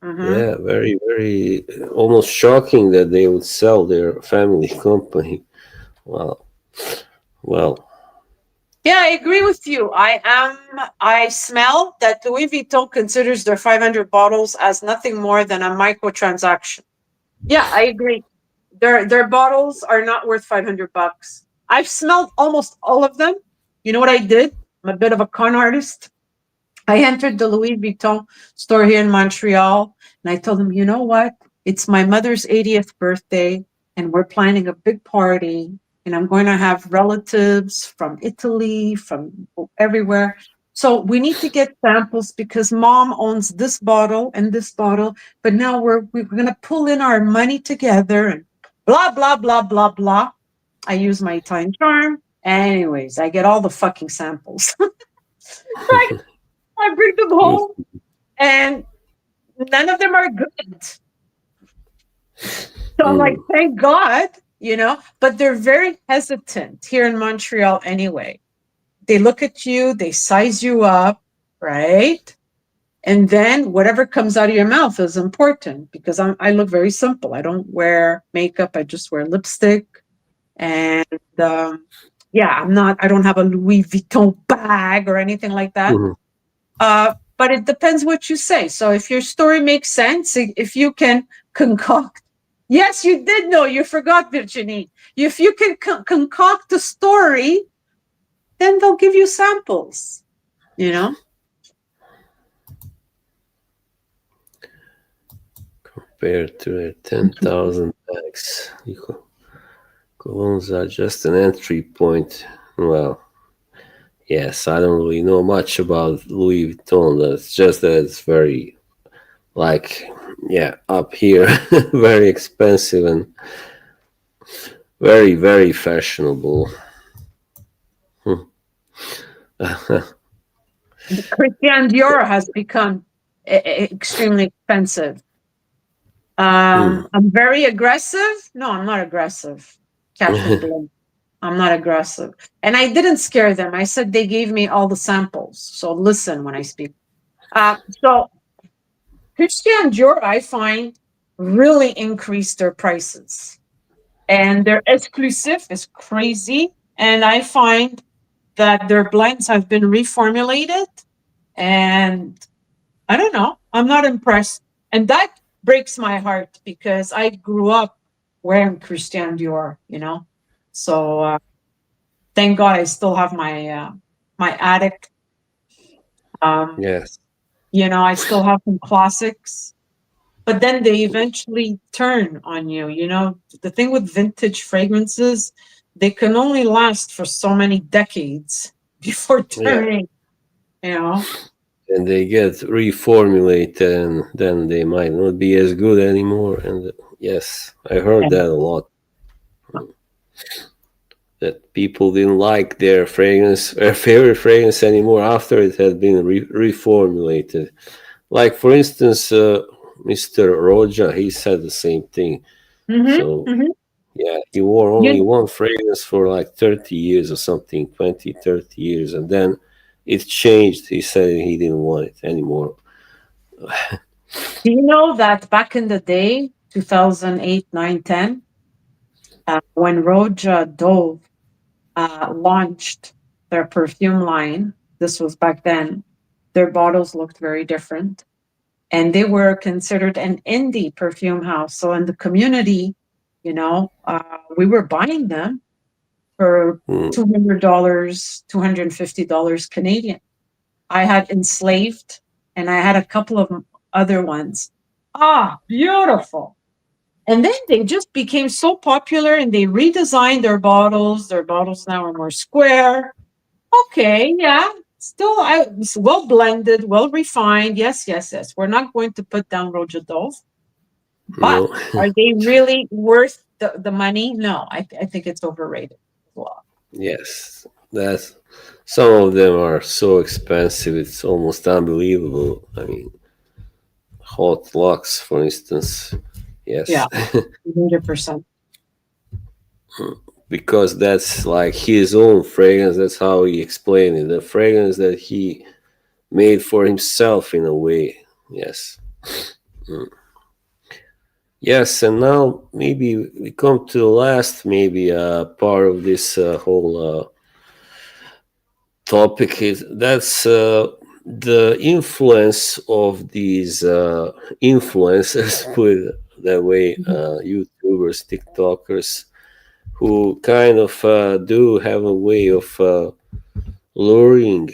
Hmm.
yeah, very, very almost shocking that they would sell their family company. Well, well,
Yeah, I agree with you. I smell that Louis Vuitton considers their 500 bottles as nothing more than a microtransaction. Yeah, I agree. Their bottles are not worth 500 bucks. I've smelled almost all of them. You know what I did? I'm a bit of a con artist. I entered the Louis Vuitton store here in Montreal and I told them, you know what? It's my mother's 80th birthday and we're planning a big party and I'm going to have relatives from Italy, from everywhere. So we need to get samples because mom owns this bottle, but now we're going to pull in our money together and blah, blah, blah, blah, blah. I use my Italian charm. Anyways, I get all the fucking samples. I bring them home and none of them are good. So I'm like,
mm,
thank God, but they're very hesitant here in Montreal anyway. They look at you, they size you up, right? And then whatever comes out of your mouth is important because I look very simple. I don't wear makeup, I just wear lipstick. And yeah, I don't have a Louis Vuitton bag or anything like that.
mhm.
But it depends what you say. So if your story makes sense, if you can concoct, yes, you did know, you forgot, Virginie. If you can concoct a story, then they'll give you samples, you know?
Compared to their 10,000 bags, colognes are just an entry point. Well, yes, I don't really know much about Louis Vuitton. It's just that it's very, like, yeah, up here, very expensive and very, very fashionable.
Christian Dior has become extremely expensive.
Hmm.
I'm very aggressive. No, I'm not aggressive. Captain Bloom. I'm not aggressive. And I didn't scare them. I said they gave me all the samples. So listen when I speak. So Christian Dior, I find, really increased their prices. And their exclusive is crazy. And I find that their blends have been reformulated. And I don't know. I'm not impressed. And that breaks my heart because I grew up wearing Christian Dior. So thank God I still have my attic. Um,
Yes.
I still have some classics, but then they eventually turn on you. The thing with vintage fragrances, they can only last for so many decades before
Yeah.
turning. You know,
And they get reformulated and then they might not be as good anymore. And yes, I heard
and
that a lot. That people didn't like their fragrance, their favorite fragrance anymore after it had been reformulated. Like for instance, Mr. Roja, he said the same thing.
hmm
So
hmm
yeah, he wore only
you
one fragrance for like 30 years or something, 20, 30 years, and then it changed. He said he didn't want it anymore.
do you know that back in the day, 2008, 9, 10, when Roja Dove launched their perfume line, this was back then, their bottles looked very different. And they were considered an indie perfume house. So in the community, we were buying them for
Mm,
$200, $250 Canadian. I had Enslaved and I had a couple of other ones. Ah, beautiful. And then they just became so popular and they redesigned their bottles. Their bottles now are more square. Okay, yeah. Still, it's well blended, well refined. Yes, yes, yes. We're not going to put down Rojadov, but
no,
are they really worth the money? No, I think it's overrated as well.
yes, that's some of them are so expensive. It's almost unbelievable. I mean, Hot Lux, for instance.
Yeah,
Yes.
100%.
because that's like his own fragrance. That's how he explained it. The fragrance that he made for himself in a way. Yes. Mm. Yes, and now maybe we come to the last maybe part of this whole topic is that's the influence of these influencers, put it that way,
Mhm.
YouTubers, TikTokers, who kind of do have a way of luring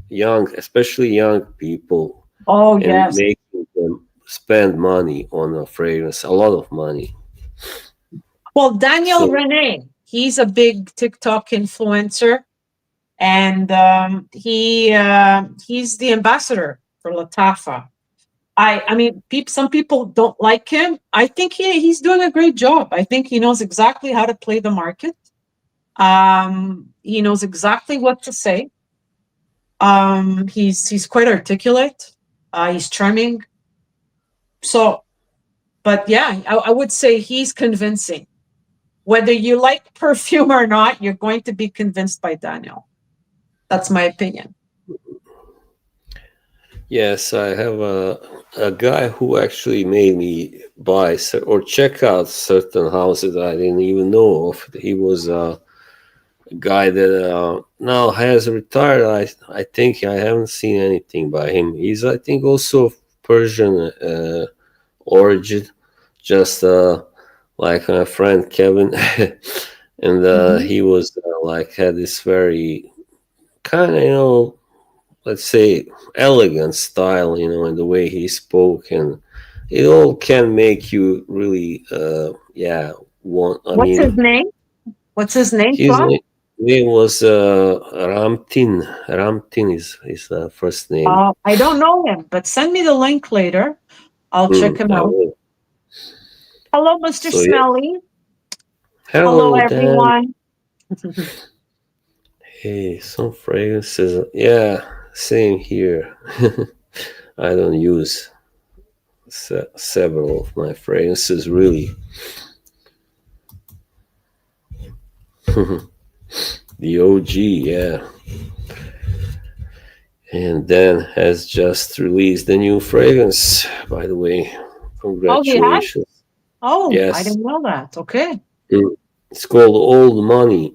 young, especially young people,
Oh,
and
yes.
making them spend money on a fragrance, a lot of money.
Well, Daniel
So
Rene, he's a big TikTok influencer, and he's the ambassador for Latafa. I mean, some people don't like him. I think he's doing a great job. I think he knows exactly how to play the market. He knows exactly what to say. He's quite articulate. He's charming. So, but yeah, I would say he's convincing. Whether you like perfume or not, you're going to be convinced by Daniel. That's my opinion.
yes, I have a guy who actually made me buy or check out certain houses I didn't even know of. He was a guy that now has retired. I think I haven't seen anything by him. He's I think also of Persian origin, just like my friend Kevin, and
Mhm.
he was like had this very kind of let's say elegant style, in the way he spoke, and it all can make you really yeah want. I
What's his
mean,
name? What's his name,
his
Flo?
name was Ramtin. Ramtin is his first name.
I don't know him, but send me the link later. I'll check him
I
out.
will.
Hello, Mr.
So yeah,
Smelly. Hello,
hello Dan.
everyone.
Hey, some fragrances. Yeah, same here. I don't use several of my fragrances really. The OG, yeah. And Dan has just released a new fragrance, by the way.
Oh, he has?
Congratulations.
Oh, I
Yes.
didn't know that. Okay.
Mm. It's called Old Money.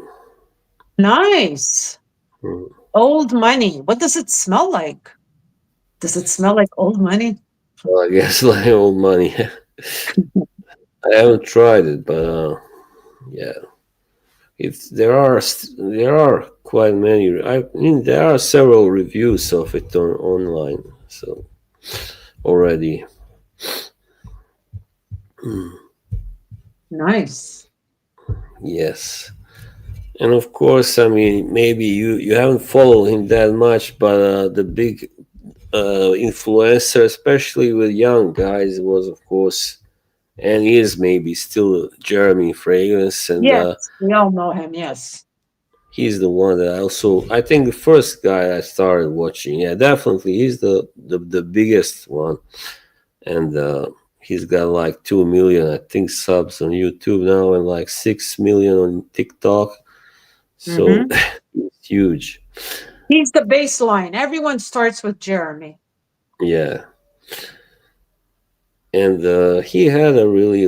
Nice.
Mm.
Old money. What does it smell like? Does it smell like old money?
Well, I guess like old money. I haven't tried it, but yeah, it's there are quite many. I mean, there are several reviews of it online. So already,
Nice.
yes. And of course, I mean, maybe you haven't followed him that much, but the big influencer, especially with young guys, was of course and is maybe still Jeremy Fragrance, and
Yes, we all know him. Yes.
he's the one that I think the first guy I started watching. Yeah, definitely, he's the biggest one, and he's got like 2 million, I think, subs on YouTube now, and like 6 million on TikTok. So
Hmm.
it's huge.
He's the baseline. Everyone starts with Jeremy.
Yeah, and he had a really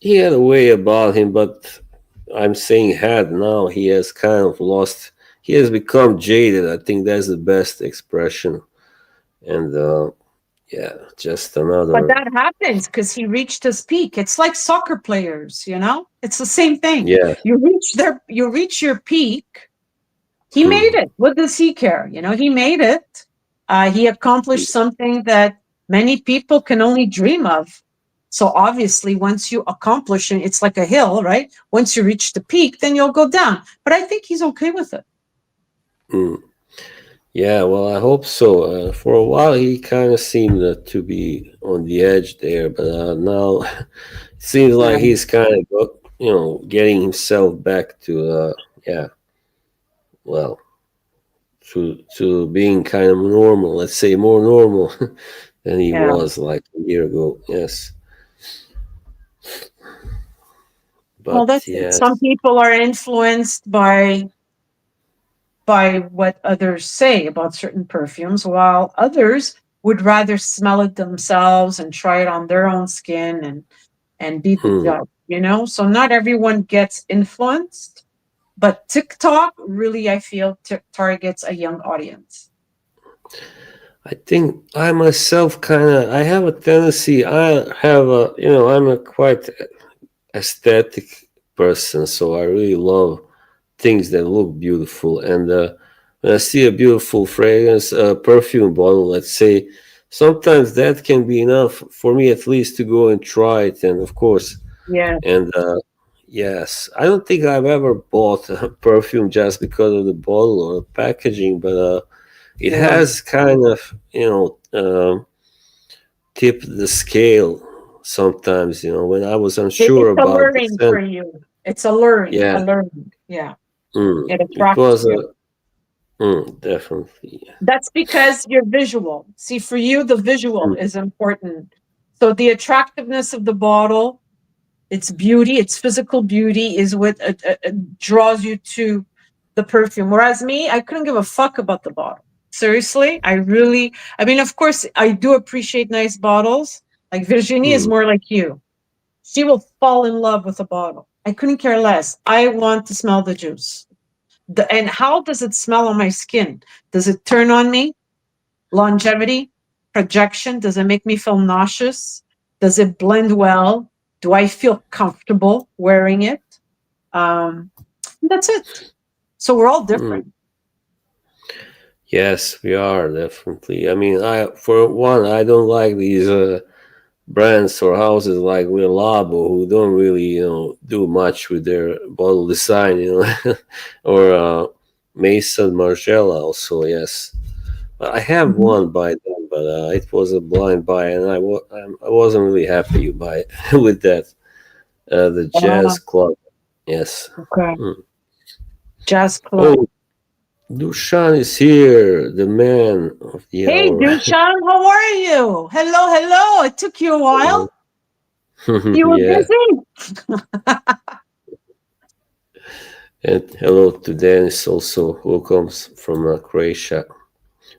he had a way about him, but I'm saying had now he has kind of lost. He has become jaded. I think that's the best expression. And yeah, just
But
another.
that happens because he reached his peak. It's like soccer players, you know? It's the same thing.
Yeah.
You reach your peak. He made
Hmm.
it. What does he care? You know, he made it. He accomplished something that many people can only dream of. So obviously, once you accomplish it, it's like a hill, right? Once you reach the peak, then you'll go down. But I think he's okay with it.
Hmm. Yeah. Well, I hope so. For a while, he kind of seemed to be on the edge there, but now it seems like
Yeah.
he's kind of getting himself back to yeah. Well, to being kind of normal. Let's say more normal than he
Yeah.
was like a year ago. Yes,
Well,
But
that's it. Some
yes,
people are influenced by what others say about certain perfumes, while others would rather smell it themselves and try it on their own skin and be the
hmm,
judge, you know? So not everyone gets influenced, but TikTok really, I feel, targets a young audience.
I think I myself I have a tendency. I'm a quite aesthetic person, so I really love things that look beautiful. And when I see a beautiful fragrance, perfume bottle, let's say, sometimes that can be enough for me at least to go and try it. And of course,
Yeah,
and yes, I don't think I've ever bought a perfume just because of the bottle or the packaging, but it
yeah.
has kind of, tipped the scale sometimes, when I was unsure
It's
about the
alluring for
scent.
you. It's alluring,
Yeah,
alluring. Yeah, it
it
attracts
was
you.
definitely.
That's because you're visual. See, for you, the visual
Mm,
is important. So the attractiveness of the bottle, its beauty, its physical beauty is what draws you to the perfume. Whereas me, I couldn't give a fuck about the bottle. Seriously, I mean, of course, I do appreciate nice bottles. Like Virginie is
mm,
more like you. She will fall in love with a bottle. I couldn't care less. I want to smell the juice. And how does it smell on my skin? Does it turn on me? Longevity, projection. Does it make me feel nauseous? Does it blend well? Do I feel comfortable wearing it? Um, that's it. So we're all
mm.
different.
Yes, we are definitely. I mean, I for one, I don't like these brands or houses like Will Labo who don't really, do much with their bottle design, or Mason Margiela also. Yes, I have
Mhm.
one by them, but it was a blind buy, and I wasn't really happy by with that. The
Ah,
Jazz Club. Yes.
okay.
Mm.
Jazz club.
Oh, Dushan is here, the man of the
Hey,
hour.
Dushan, how are you? Hello, hello. It took you a while. You were
Yeah.
busy.
And hello to Dennis also, who comes from Croatia,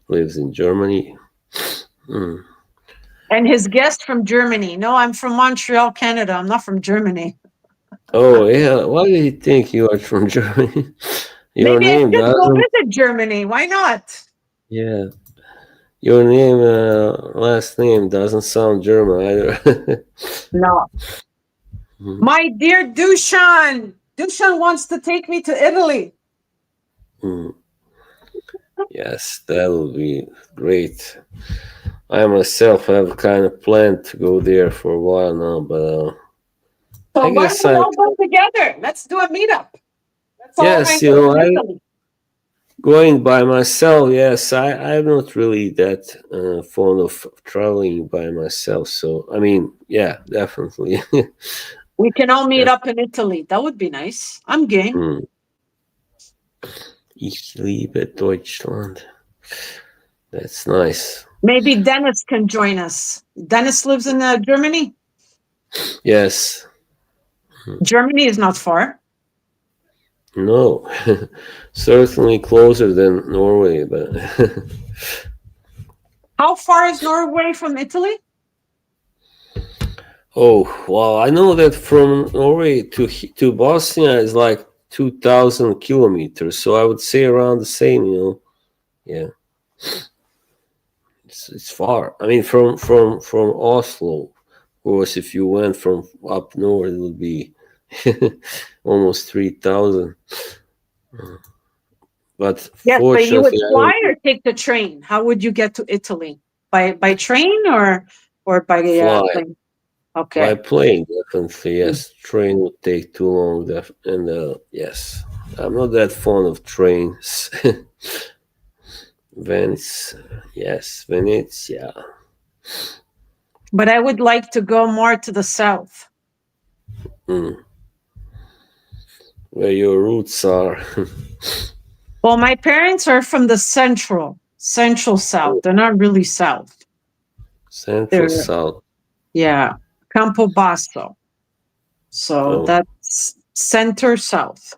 lives in Germany. Mm.
And his guest from Germany. No, I'm from Montreal, Canada. I'm not from Germany.
Oh, yeah. Why do you think you are from Germany? Your
Maybe I
name
should go
doesn't.
visit Germany. Why not?
Yeah. Your name, last name doesn't sound German either.
No.
Mm,
My dear Dushan. Dushan wants to take me to Italy.
mm. Yes, that would be great. I myself have kind of planned to go there for a while now, but
So
I
why don't
guess
we
I.
all go together? Let's do a meetup. Let's all hang
Yes,
out in Italy.
going by myself. Yes, I'm not really that fond of traveling by myself. So I mean, yeah, definitely.
We can all meet
Def-
up in Italy. That would be nice. I'm game.
mm. Ich liebe Deutschland. That's nice.
Maybe Dennis can join us. Dennis lives in Germany.
Yes.
Germany is not far.
No. Certainly closer than Norway, but
How far is Norway from Italy?
oh wow! I know that from Norway to Bosnia is like 2,000 kilometers. So I would say around the same. Yeah, it's far. I mean, from Oslo. Of course, if you went from up north, it would be almost 3,000. But
Yes, but you would
fortunately, I
fly
don't
or take the train. How would you get to Italy? By train or by
fly
plane?
by
Okay.
plane. Definitely, yes. Train would take too long. And yes, I'm not that fond of trains. Venice, yes, Venice, yeah.
But I would like to go more to the south.
Mm. Where your roots are.
Well, my parents are from the central south. They're not really south.
Central
They're
South.
yeah, Campobasso. So
Oh,
center south.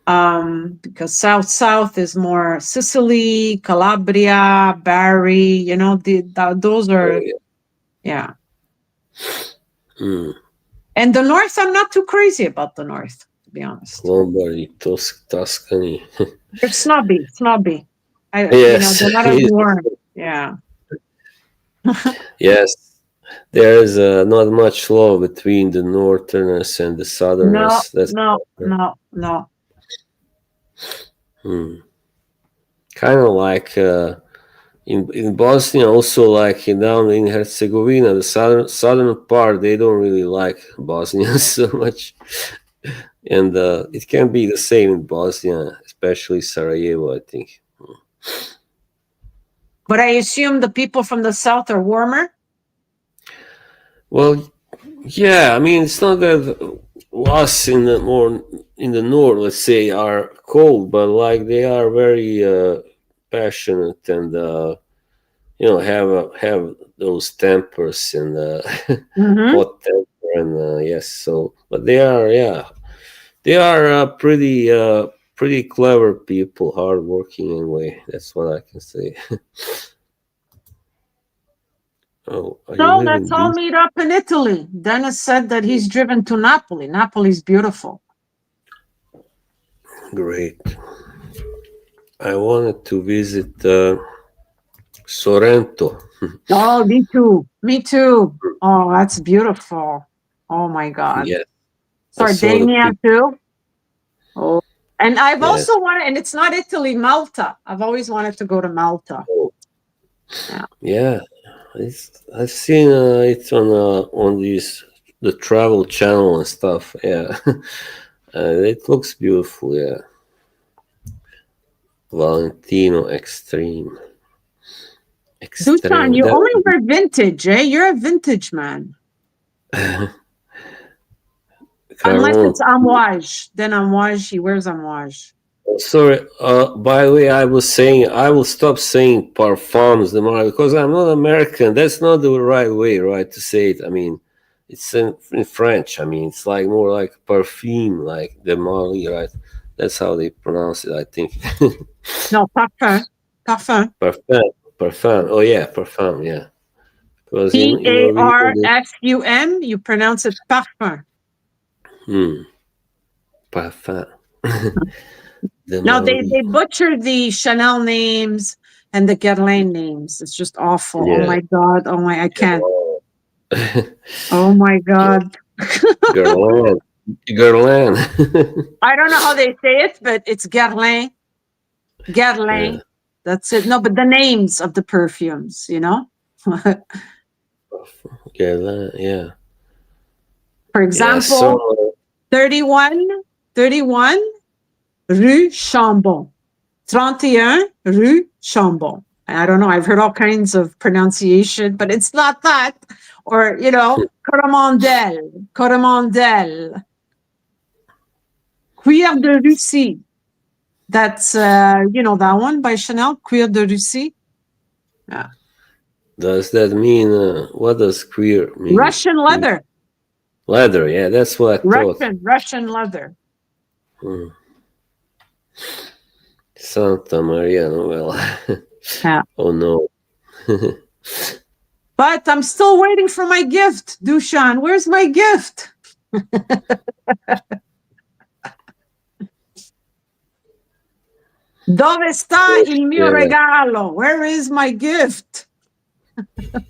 Because south is more Sicily, Calabria, Bari. Those
Oh,
are,
yeah.
yeah.
Mm.
And the north, I'm not too crazy about the north, to be honest.
Lombardy, Tuscany.
They're snobby.
Yes,
they're not as warm. Yeah.
yes. There is not much love between the northerners and the
No,
southerners. That's
no,
for sure.
no, no.
Hmm. Kind of like in Bosnia, also like down in Herzegovina, the southern part, they don't really like Bosnians so much, and it can be the same in Bosnia, especially Sarajevo, I think.
But I assume the people from the south are warmer.
Well, yeah, I mean, it's not that us in the more in the north, let's say, are cold, but like they are very passionate and have those tempers and
Mm-hmm.
hot temper and yes. So, but they are, yeah, they are pretty clever people, hardworking anyway. That's what I can say. Oh, you
So
live
let's
in
all
D.
meet up in Italy. Dennis said that he's driven to Napoli. Napoli's beautiful.
Great. I wanted to visit Sorrento.
Oh, me too. Me too. Oh, that's beautiful. Oh my God.
Yes, I saw the
Sardinia
pic.
too. Oh, and I've
Yes.
also wanted, and it's not Italy, Malta. I've always wanted to go to Malta.
Oh,
Yeah.
yeah. I've seen it on these the travel channel and stuff. Yeah, it looks beautiful. Yeah, Valentino
Dushan,
Extreme.
you
That
only
would
wear vintage, eh? You're a vintage man.
be
Unless it's
Carlon.
amouage. Then amouage, he wears amouage.
Oh, sorry. By the way, I was saying I will stop saying parfums the more because I'm not American. That's not the right way, right, to say it. I mean, it's in French. I mean, it's like more like perfume, like the Mali, right? That's how they pronounce it, I think.
No, parfum. Parfum.
Parfum, parfum. Oh yeah, parfum. Yeah, because in Norwegian,
Parfum. You pronounce it parfum.
hmm, parfum. The
No, they
Mali.
butcher the Chanel names and the Guerlain names. It's just awful. Oh
Yeah.
my God. Oh my, I can't.
Girl.
Oh my God.
Girl. Girl.
I don't know how they say it, but it's Guerlain.
Yeah.
Guerlain. That's it. No, but the names of the perfumes. For
Yeah. Yeah.
example,
So
31, 31 Rue Chambon. 31 Rue Chambon. I don't know. I've heard all kinds of pronunciation, but it's not that. Or, Coromandel, Coromandel, Cuir de Russie. That's, that one by Chanel, Cuir de Russie. Yeah.
does that mean what does queer mean?
Russian leather,
Leather. Yeah, that's what I thought.
Russian leather.
Hmm. Santa Maria Novella.
Yeah.
Oh no.
But I'm still waiting for my gift, Dushan. Where's my gift? Dove sta il mio
Yeah.
regalo? Where is my gift?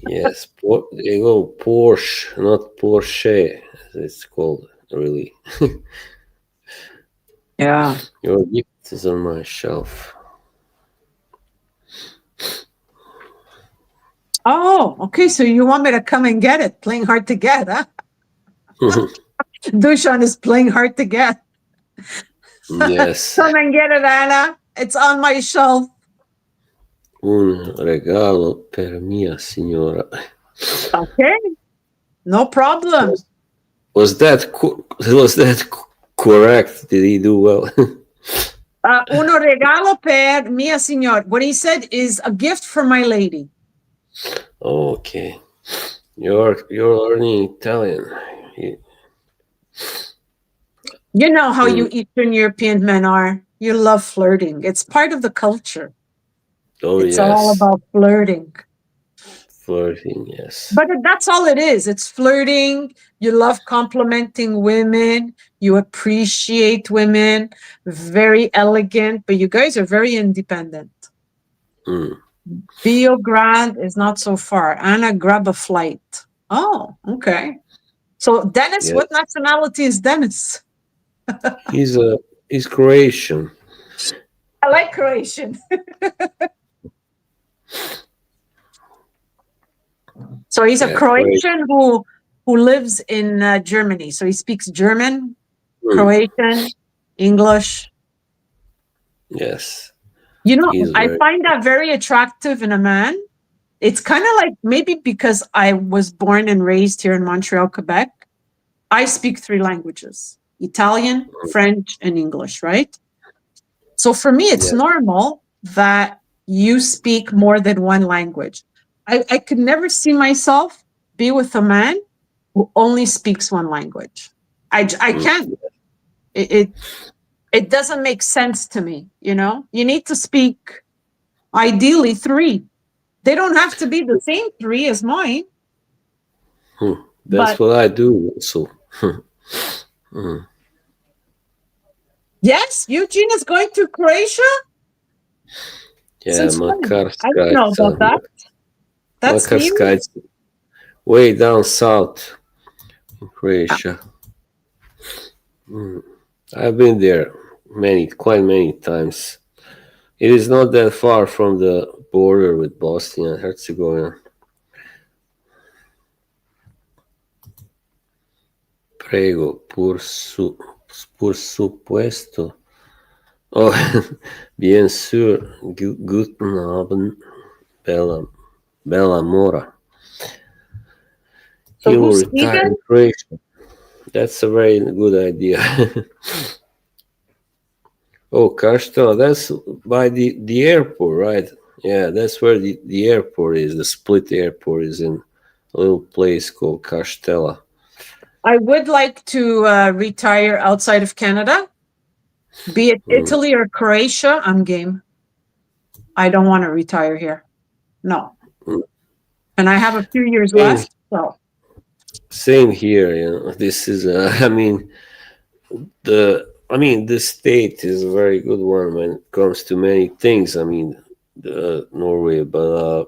Yes. There you go. Porsche, not Porsche. As it's called. Really.
Yeah.
Your gift is on my shelf.
Oh, okay. So you want me to come and get it? Playing hard to get, huh? Dushan is playing hard to get.
Yes.
Come and get it, Anna. It's on my shelf.
Un regalo per mia signora.
Okay. No problem.
Was that correct? Did he do well?
Uno regalo per mia signora. What he said is a gift for my lady.
Okay, you're learning Italian. You-
You know how
Hmm.
you Eastern European men are. You love flirting. It's part of the culture.
Oh
It's all
yes,
about flirting.
flirting. Yes.
But that's all it is. It's flirting. You love complimenting women. You appreciate women. Very elegant, but you guys are very independent.
Hmm.
Beograd is not so far. Anna, grab a flight. Oh, okay. So, Dennis,
Yes.
what nationality is Dennis?
He's a he's Croatian.
I like Croatian. So he's a
Yeah, Croatian.
Croatian who lives in Germany. So he speaks German,
Hmm.
Croatian, English.
Yes,
You know,
he's
I
very.
find that very attractive in a man. It's kind of like maybe because I was born and raised here in Montreal, Quebec. I speak three languages: Italian, French, and English, right? So for me, it's
Yes.
normal that you speak more than one language. I could never see myself be with a man who only speaks one language. I
Hmm.
can't. It it doesn't make sense to me. You know, you need to speak ideally three. They don't have to be the same three as mine,
Hmm. That's
but
what I do. So. Hmm.
yes, Eugene is going to Croatia
Yeah,
since when? I didn't know
Makarska.
about that. That's
Makarska.
new.
It's way down south in Croatia. Hmm. I've been there quite many times. It is not that far from the border with Bosnia and Herzegovina. Prego, por supuesto. Oh, bien sûr. Guten Abend, Bella, Bella Mora.
So
He will
who's
retire in
Sweden?
Croatia. That's a very good idea. Oh, Kaštela, that's by the airport, right? Yeah, that's where the airport is. The Split airport is in a little place called Kaštela.
I would like to retire outside of Canada, be it
Mm,
Italy or Croatia. I'm game. I don't want to retire here. No.
mm.
And I have a few years
Same,
left. So,
same here. You know, this is. The state is a very good one when it comes to many things. I mean, Norway, but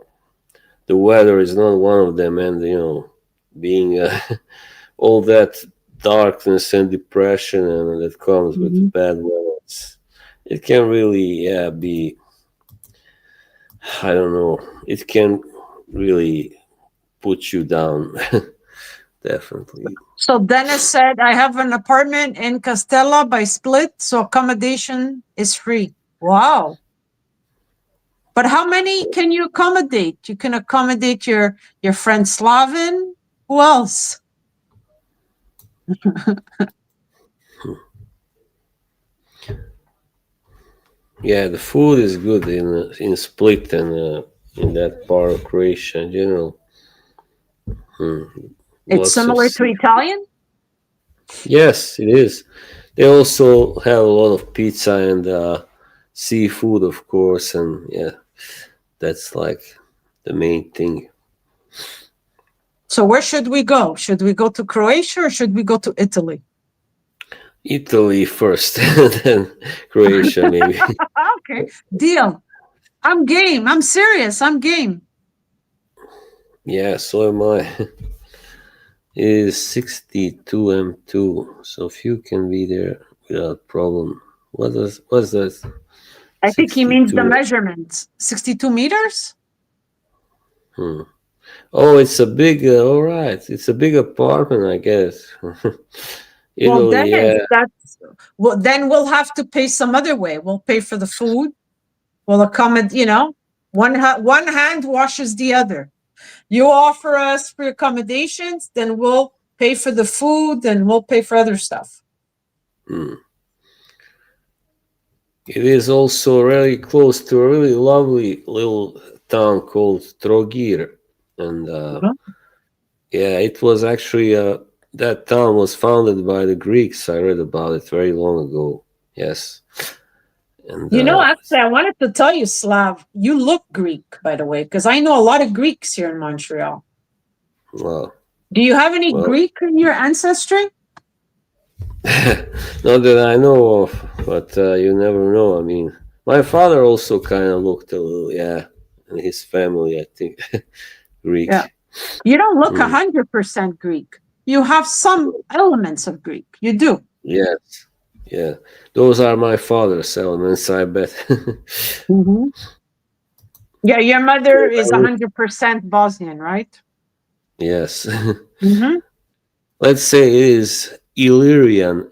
the weather is not one of them, and being all that darkness and depression and that comes with
mhm.
bad weather. It can really, yeah, be. I don't know. It can really put you down. Definitely.
So Dennis said, I have an apartment in Castella by Split, so accommodation is free. Wow. But how many can you accommodate? You can accommodate your friend Slavin. Who else?
Yeah, the food is good in Split and in that part of Croatia in general. Hmm.
It's
Lots of
similar to
sea.
Italian.
Yes, it is. They also have a lot of pizza and seafood, of course, and yeah, that's like the main thing.
So where should we go? Should we go to Croatia or should we go to Italy?
Italy first, then Croatia maybe.
Okay, deal. I'm game. I'm serious. I'm game.
Yeah, so am I. It is 62 M2, so few can be there without problem. What's that?
I think he means the
62.
measurements. 62 meters?
Hmm. Oh, it's a big. All right, it's a big apartment, I guess.
Well,
Italy,
Dennis,
yeah.
that's well, then we'll have to pay some other way. We'll pay for the food. We'll accommodate, one hand washes the other. You offer us for accommodations, then we'll pay for the food, and we'll pay for other stuff.
Hmm. It is also really close to a really lovely little town called Trogir, and
Mhm.
yeah, it was actually that town was founded by the Greeks. I read about it very long ago. Yes, and
Actually, I wanted to tell you, Slav, you look Greek, by the way, because I know a lot of Greeks here in Montreal.
well,
Do you have any
well,
Greek in your ancestry?
not that I know of, but you never know. I mean, my father also kind of looked a little, yeah, and his family, I think,
Yeah.
Greek.
You don't look
Mm,
100% Greek. You have some elements of Greek. You do.
yes, yeah, those are my father's elements, I bet.
Mhm. Yeah, your mother is 100% Bosnian, right?
Yes.
Hmm.
Let's say it is Illyrian.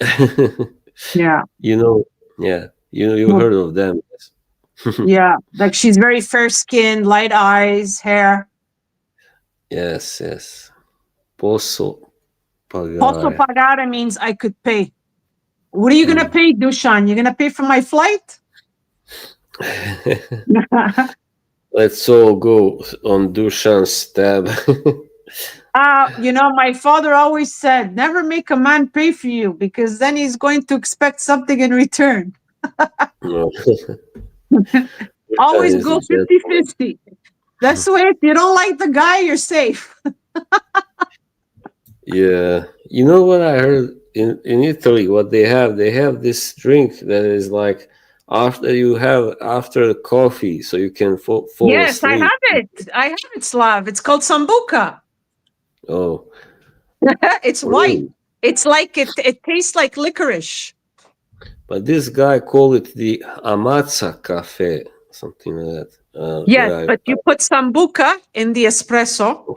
Yeah.
you know, yeah, you
Well,
heard of them. Yes,
yeah. Like she's very fair skinned, light eyes, hair.
yes, yes. Posso
Posso
pagare.
pagare means I could pay. What are you going to
Mm.
pay, Dushan? You're going to pay for my flight?
Let's all go on Dushan's stab.
My father always said, never make a man pay for you because then he's going to expect something in return.
No, Dushan
Always
is a
go
gentleman.
50-50. That's the way if you don't like the guy, you're safe.
Yeah, you know what I heard in Italy? What they have this drink that is like after the coffee, so you can fall
Yes, I
asleep.
have it. I have it, Slav. It's called sambuca.
Oh,
It's white.
really?
It's like it tastes like licorice.
But this guy called it the Amazza Cafe, something like that.
Yes, but you put sambuca in the espresso,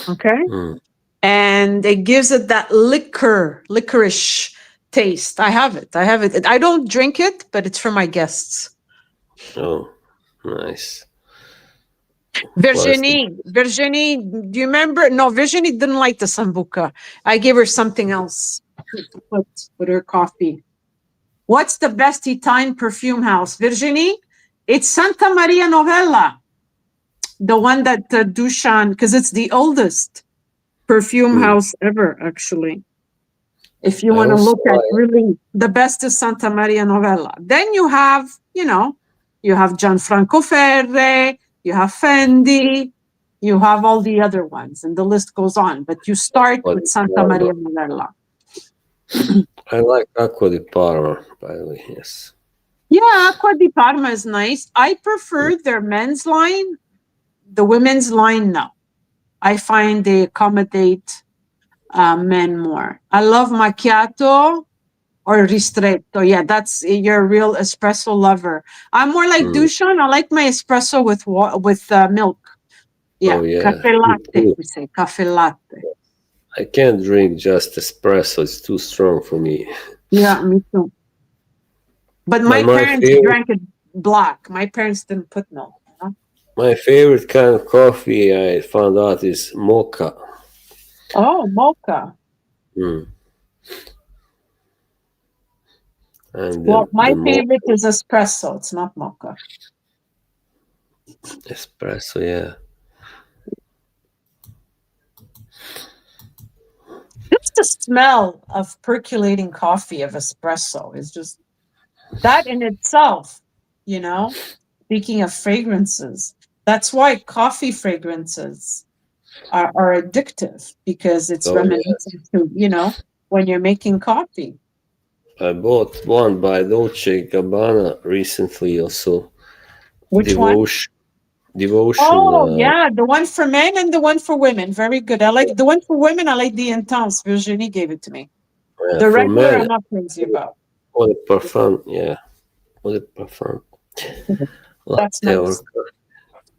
okay?
Mm,
And it gives it that licorice taste. I have it. I have it. I don't drink it, but it's for my guests.
oh, nice. Plus,
Virginie, do you remember? No, Virginie didn't like the sambuca. I gave her something else to put with her coffee. What's the best Italian perfume house? Virginie, it's Santa Maria Novella, the one that Dushan, because it's the oldest perfume
mm,
house ever, actually. If you
I
want to
also
look at really the best is Santa Maria Novella. Then you have Gianfranco Ferre, you have Fendi, you have all the other ones, and the list goes on. But you start
Acqua
with
di
Santa
Parma.
Maria Novella.
I like Acqua di Parma, by the way. Yes.
Yeah, Acqua di Parma is nice. I prefer their men's line. The women's line, no. I find they accommodate men more. I love macchiato or ristretto. Yeah, that's you're a real espresso lover. I'm more like
Mm.
Dushan. I like my espresso with milk.
Oh
Yeah,
yeah,
cafe
me
latte.
too.
We say cafe latte.
I can't drink just espresso; it's too strong for me.
Yeah, me too. But
But
my parents drank it black. My parents didn't put milk.
my favorite kind of coffee I found out is mocha.
Oh, mocha.
Mm. And
Well,
the
my favorite
mocha
is espresso. It's not mocha.
espresso, yeah.
Just the smell of percolating coffee of espresso is just that in itself, you know, speaking of fragrances, that's why coffee fragrances are addictive because it's
Oh yes,
reminiscent to, when you're making coffee.
I bought one by Dolce Gabbana recently. Also,
Which one?
Devotion. Devotion.
Oh, yeah, the one for men and the one for women. Very good. I like the one for women. I like the Intense. Virginie gave it to me. The
For
regular,
men,
I'm not crazy about.
eau de parfum. Yeah, eau de parfum.
That's
Latte or
nice.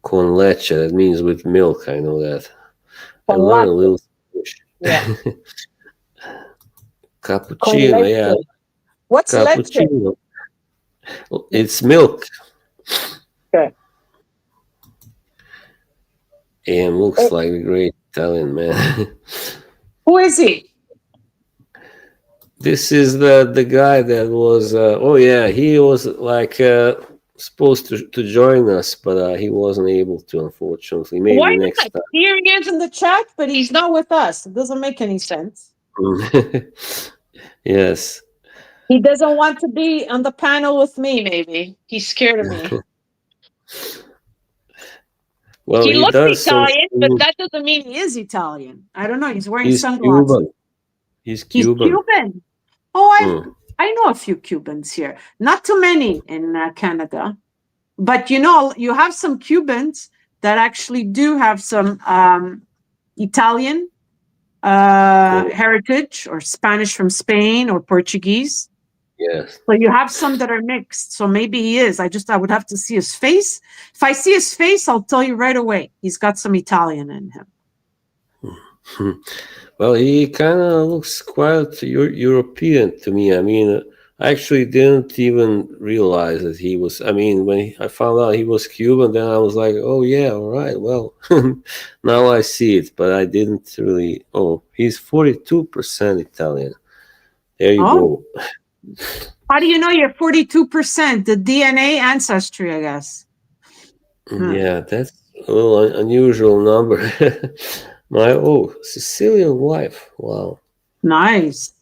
con leche. That means with milk. I know that. I
Con
learned a
latte.
little Spanish.
Yeah. Con
Cappuccino. Yeah,
leche. What's leche?
cappuccino. It's milk.
Okay.
And looks like a great Italian man.
Who is he?
This is the guy that was. Oh yeah, he was like supposed to join us, but he wasn't able to, unfortunately.
Why
Maybe next
not?
time.
Here he is in the chat, but he's not with us. It doesn't make any sense.
Yes.
He doesn't want to be on the panel with me, maybe. He's scared of me.
Well,
He
he
looks
does some.
Italian, but that doesn't mean he is Italian. I don't know. He's wearing
He's
sunglasses.
Cuban. He's
He's
Cuban.
Cuban. Oh,
Mm.
I know a few Cubans here. Not too many in Canada, but you know, you have some Cubans that actually do have some Italian
Oh,
heritage, or Spanish from Spain, or Portuguese.
yes.
So you have some that are mixed. So maybe he is. I would have to see his face. If I see his face, I'll tell you right away. He's got some Italian in him.
Well, he kind of looks quite European to me. I mean, I actually didn't even realize that he was. I mean, when I found out he was Cuban, then I was like, oh, yeah, all right. Well, now I see it, but I didn't really. Oh, he's 42% Italian. There you
Oh,
go.
how do you know you're 42%? The DNA ancestry, I guess. Hmm.
Yeah, that's a little unusual number. My, oh, Sicilian wife. Wow.
Nice.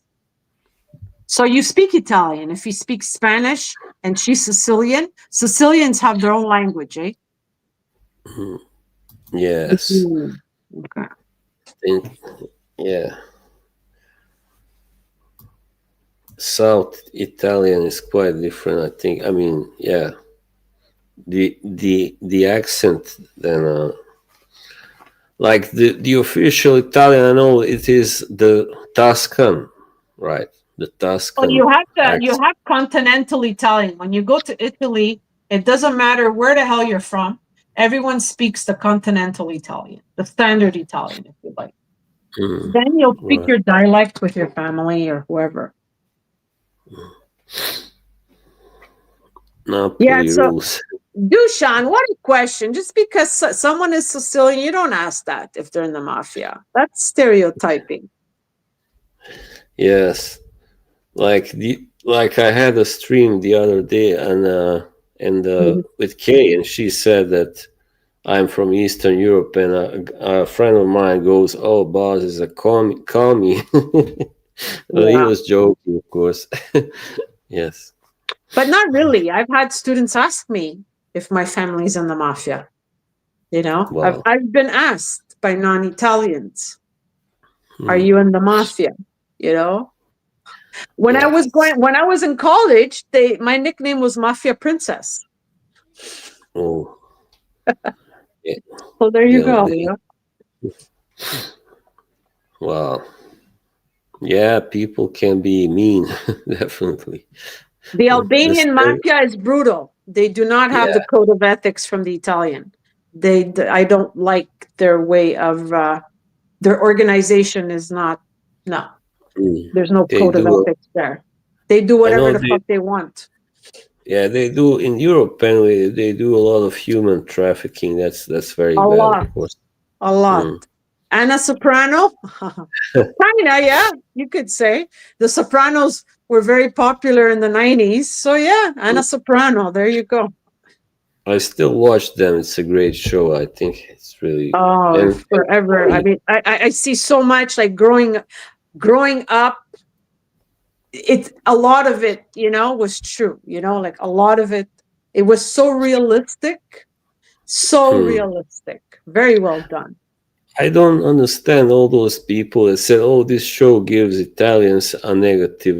So you speak Italian. If he speaks Spanish and she's Sicilian, Sicilians have their own language, eh?
Mhm. Yes.
Mhm. Okay.
Think, yeah. South Italian is quite different, I think. I mean, yeah, the accent then like the official Italian, I know it is the Tuscan, right? The
Well,
Tuscan
you
accent.
have continental Italian. When you go to Italy, it doesn't matter where the hell you're from. Everyone speaks the continental Italian, the standard Italian, if you like.
Mm,
Then you'll speak
right.
your dialect with your family or whoever. Yeah.
Napoli
So,
rules.
Dushan, what a question. Just because someone is Sicilian, you don't ask that if they're in the mafia. That's stereotyping.
Yes. Like I had a stream the other day and
Mhm.
with Kay, and she said that I'm from Eastern Europe, and a friend of mine goes, "Oh, boss is a commie." Well, he
Yeah.
was joking, of course. Yes.
But not really. I've had students ask me if my family's in the mafia. You know,
Wow.
I've been asked by non-Italians, "Are
Hmm.
you in the mafia?" You know,
Yeah.
when I was in college, my nickname was Mafia Princess.
Oh, yeah.
So there you
Yeah.
go. You know,
Wow. Yeah. People can be mean, definitely.
the
The
Albanian
same.
mafia is brutal. They do not have the
Yeah.
code of ethics from the Italian. I don't like their way of their organization is not. No,
Mm.
there's no
They
code of
do.
ethics there. They do
I
whatever
know
the
they.
fuck they want.
Yeah, they do in Europe. Anyway, they do a lot of human trafficking. That's very
A
bad, of
lot,
course.
a lot.
Mm.
Anna Soprano, China, yeah, you could say the Sopranos were very popular in the 90s. So yeah, Anna Soprano. There you go.
I still watch them. It's a great show. I think it's really
Oh,
and
forever. I
funny.
mean, I see so much like growing up. It's a lot of it, was true. Like a lot of it. It was so realistic, so
Hmm.
realistic. Very well done.
I don't understand all those people that said, "Oh, this show gives Italians a negative,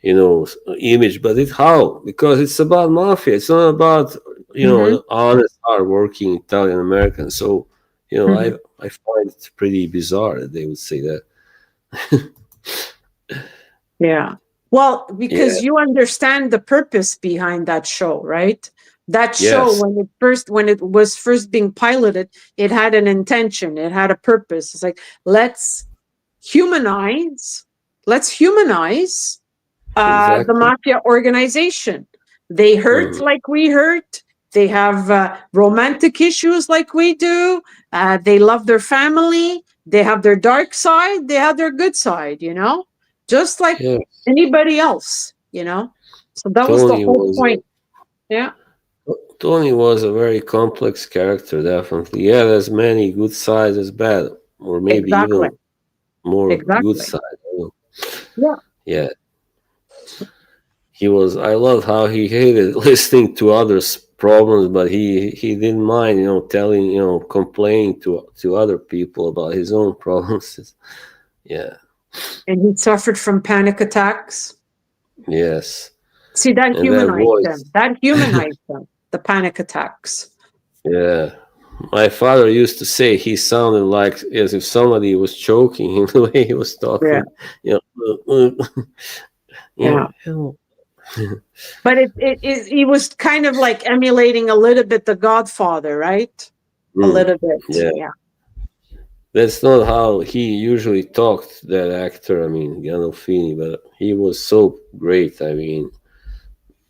image." But it how? Because it's about mafia. It's not about
Hmm.
honest, hardworking Italian Americans. So
Hmm.
I find it pretty bizarre that they would say that.
Yeah. Well,
Yeah.
because you understand the purpose behind that show, right? That show,
Yes.
when it was first being piloted, it had an intention, it had a purpose. It's like, humanize, let's humanize the
Exactly.
mafia organization. They hurt
Mhm.
like we hurt. They have romantic issues like we do. They love their family. They have their dark side. They have their good side, just like
Yeah.
anybody else. So that was the
Tony
whole
was
point. Yeah,
Tony was a very complex character, definitely. Yeah, there's many good sides as bad, or maybe
exactly.
even more good
Exactly.
side.
Yeah.
Yeah, he was. I love how he hated listening to others' problems, but he didn't mind, telling, complaining to other people about his own problems. Yeah.
And he suffered from panic attacks.
Yes.
See, that
And that
humanized
voice.
him. That humanized him. The panic attacks.
Yeah. My father used to say he sounded like as if somebody was choking him the way he was
Yeah.
talking. You know,
Yeah.
you
But it is, he was kind of like emulating a little bit the Godfather, right? A
mm,
little bit.
yeah.
Yeah.
That's not how he usually talked, that actor. I mean, Gandolfini, but he was so great. I mean,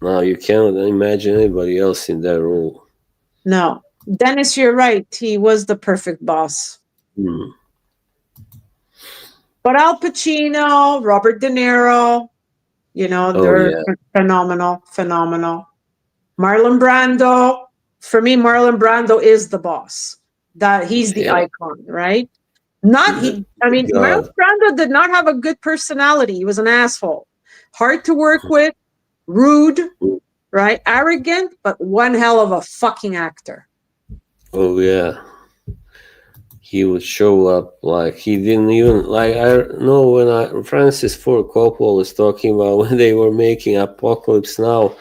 now you cannot imagine anybody else in that role.
No. Dennis, you're right. He was the perfect boss.
Mm.
But Al Pacino, Robert De Niro,
Oh
they're
yeah,
phenomenal, phenomenal. Marlon Brando, for me, Marlon Brando is the boss. That he's the
yeah.
icon, right? Not
The,
he. I
the
mean, Marlon
God.
Brando did not have a good personality. He was an asshole, hard to work with, rude, right? Arrogant, but one hell of a fucking actor.
Oh yeah. He would show up like he didn't even like. I know when I Francis Ford Coppola was talking about when they were making Apocalypse Now.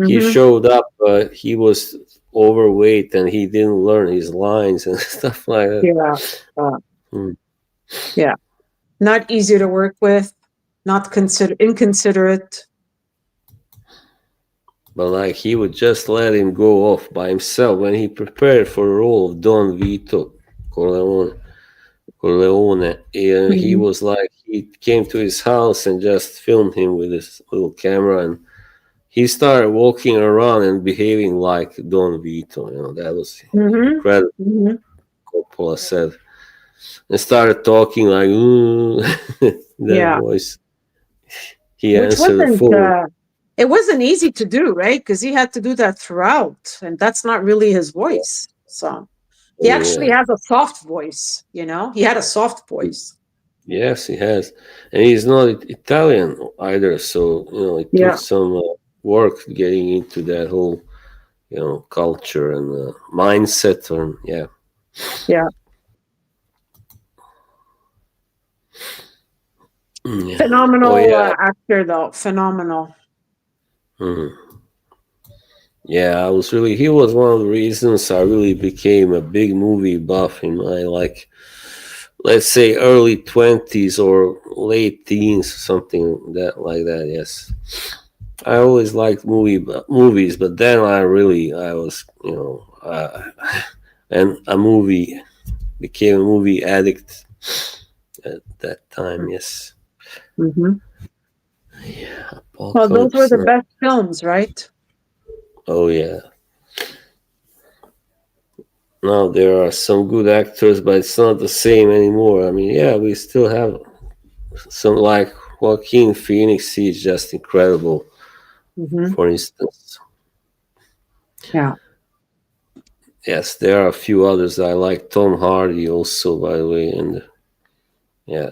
He
Hmm.
showed up. He was overweight and he didn't learn his lines and stuff like that.
Yeah, uh,
Hmm.
yeah. Not easy to work with. Not consider inconsiderate.
But like he would just let him go off by himself when he prepared for the role of Don Vito Corleone. Corleone, and he
Mhm.
was like he came to his house and just filmed him with his little camera, and he started walking around and behaving like Don Vito. That was
Mhm.
incredible.
Mhm.
Coppola said, and started talking like that
Yeah,
voice. He
which
answered the
wasn't
phone.
it wasn't easy to do, right? Because he had to do that throughout, and that's not really his voice. So he
Oh
actually
yeah,
has a soft voice. He had a soft voice.
yes, he has, and he's not Italian either. So it took
Yeah,
some work getting into that whole culture and mindset. And yeah.
yeah.
Yeah. Oh
Phenomenal
yeah.
actor, though. Phenomenal.
Mhm. Yeah, I was really. He was one of the reasons I really became a big movie buff in my like, let's say early 20s or late teens, something that like that. Yes, I always liked movies, but then I was and a movie became a movie addict at that time. Yes.
Hmm. Well, those were
Apocalypse
the
Now.
best films, right?
Oh yeah. Now there are some good actors, but it's not the same anymore. I mean, yeah, we still have some like Joaquin Phoenix. He's just incredible.
Hmm.
For instance,
Yeah.
yes, there are a few others I like. Tom Hardy also, by the way, and yeah,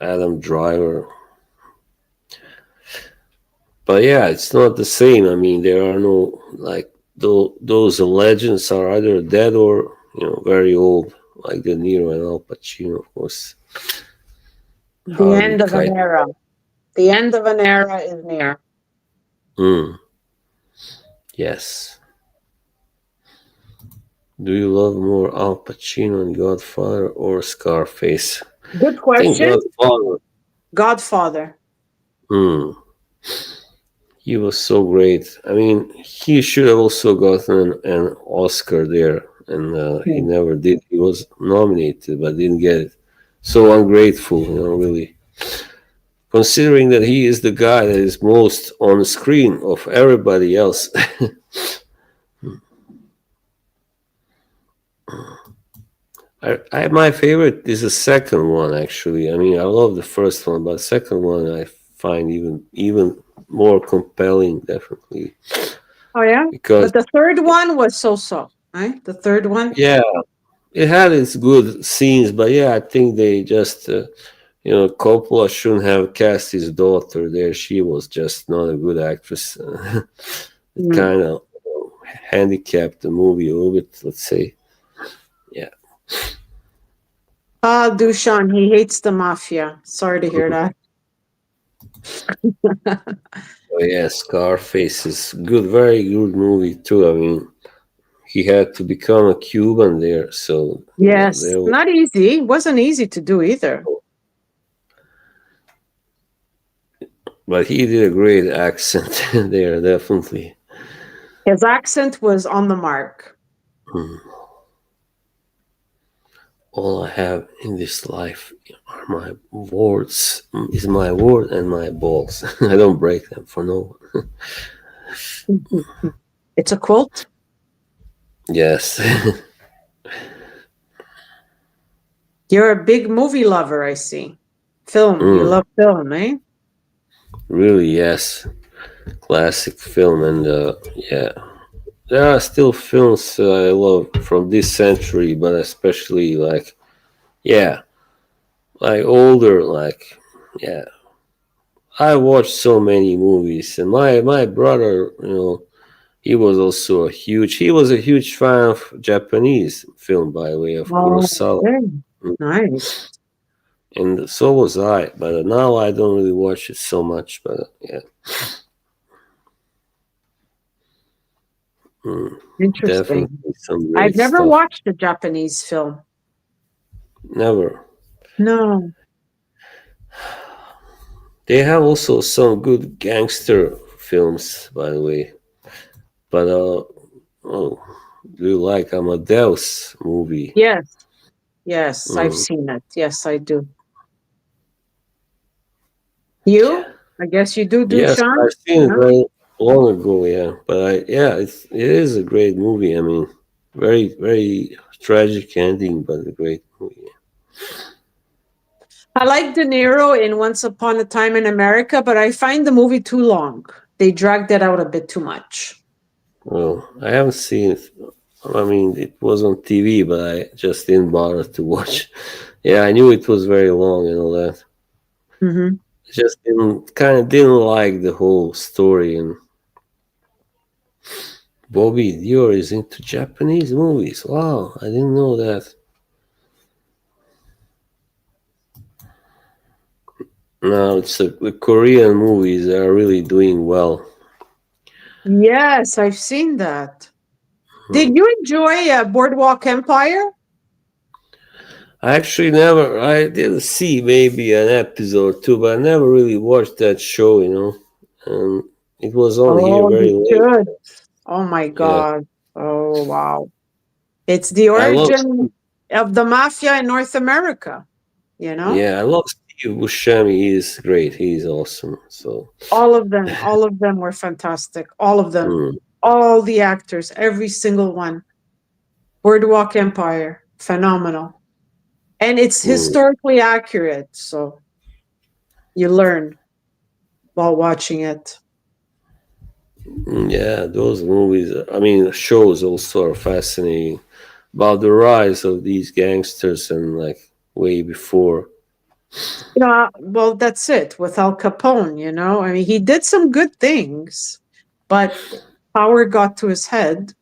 Adam Driver. But yeah, it's not the same. I mean, there are no like those legends are either dead or very old, like De Niro and Al Pacino, of course.
The
Harvey
end of an
Keitel.
era. The end of an era is near.
Mm, yes. Do you love more Al Pacino in Godfather or Scarface?
Good
I think
question.
Godfather.
Godfather.
Hmm. He was so great. I mean, he should have also gotten an Oscar there, and he
Hmm.
never did. He was nominated but didn't get it. So ungrateful, really. Considering that he is the guy that is most on screen of everybody else. My favorite is the second one actually. I mean, I love the first one, but second one I find even more compelling, definitely,
Oh yeah,
because
but the third one was so-so, right? The third one.
yeah, it had its good scenes, but yeah, I think they just Coppola shouldn't have cast his daughter there. She was just not a good actress. It
Mm.
kind of handicapped the movie a little bit, let's say. Yeah.
Ah, Dushan, he hates the mafia. Sorry to hear that.
Oh yeah, Scarface is good, very good movie too. I mean, he had to become a Cuban there, so
Yes,
there was,
not easy. Wasn't easy to do either.
but he did a great accent there, definitely.
His accent was on the mark.
Mm. All I have in this life are my words, is my word and my balls. I don't break them for no one.
It's a quote.
Yes,
You're a big movie lover, I see. Film. You
mm,
love film, eh?
really, yes. Classic film, and yeah, there are still films I love from this century, but especially yeah, like older, yeah. I watched so many movies, and my brother, he was a huge fan of Japanese film, by way of
Oh,
Kurosawa,
okay. Nice.
and so was I. But now I don't really watch it so much. But yeah, mm,
Interesting.
definitely some
I've
great
never
stuff.
watched a Japanese film.
Never.
No.
They have also some good gangster films, by the way. But oh, do you like Amadeus movie?
Yes. Yes, I've
Mm,
seen it. Yes, I do.
yeah.
You? I guess you do,
Yes,
Sean?
I've seen it
Yeah.
very long ago. Yeah, but it is a great movie. I mean, very tragic ending, but a great movie.
I like De Niro in Once Upon a Time in America, but I find the movie too long. They dragged it out a bit too much.
Well, I haven't seen it. I mean, it was on TV, but I just didn't bother to watch. Yeah, I knew it was very long and all that.
Hmm.
I just didn't like the whole story. And Bobby Dior is into Japanese movies. Wow, I didn't know that. No, the Korean movies are really doing well.
Yes, I've seen that.
Hmm.
Did you enjoy Boardwalk Empire?
I actually never, I did see maybe an episode or two, but I never really watched that show, And it was on here
Oh,
very
you
late.
should. Oh my
Yeah,
God. Oh, wow. It's the
I love,
origin of the mafia in North America, you know?
yeah, I love Steve Buscemi. He's great. He's awesome. So,
All of them were fantastic. All of them.
mm,
All the actors, every single one. Boardwalk Empire, phenomenal. And it's
mm,
historically accurate, so you learn while watching it.
yeah, those movies, I mean, shows also are fascinating about the rise of these gangsters and way before.
Yeah, well, that's it with Al Capone, you know. I mean, he did some good things, but power got to his head.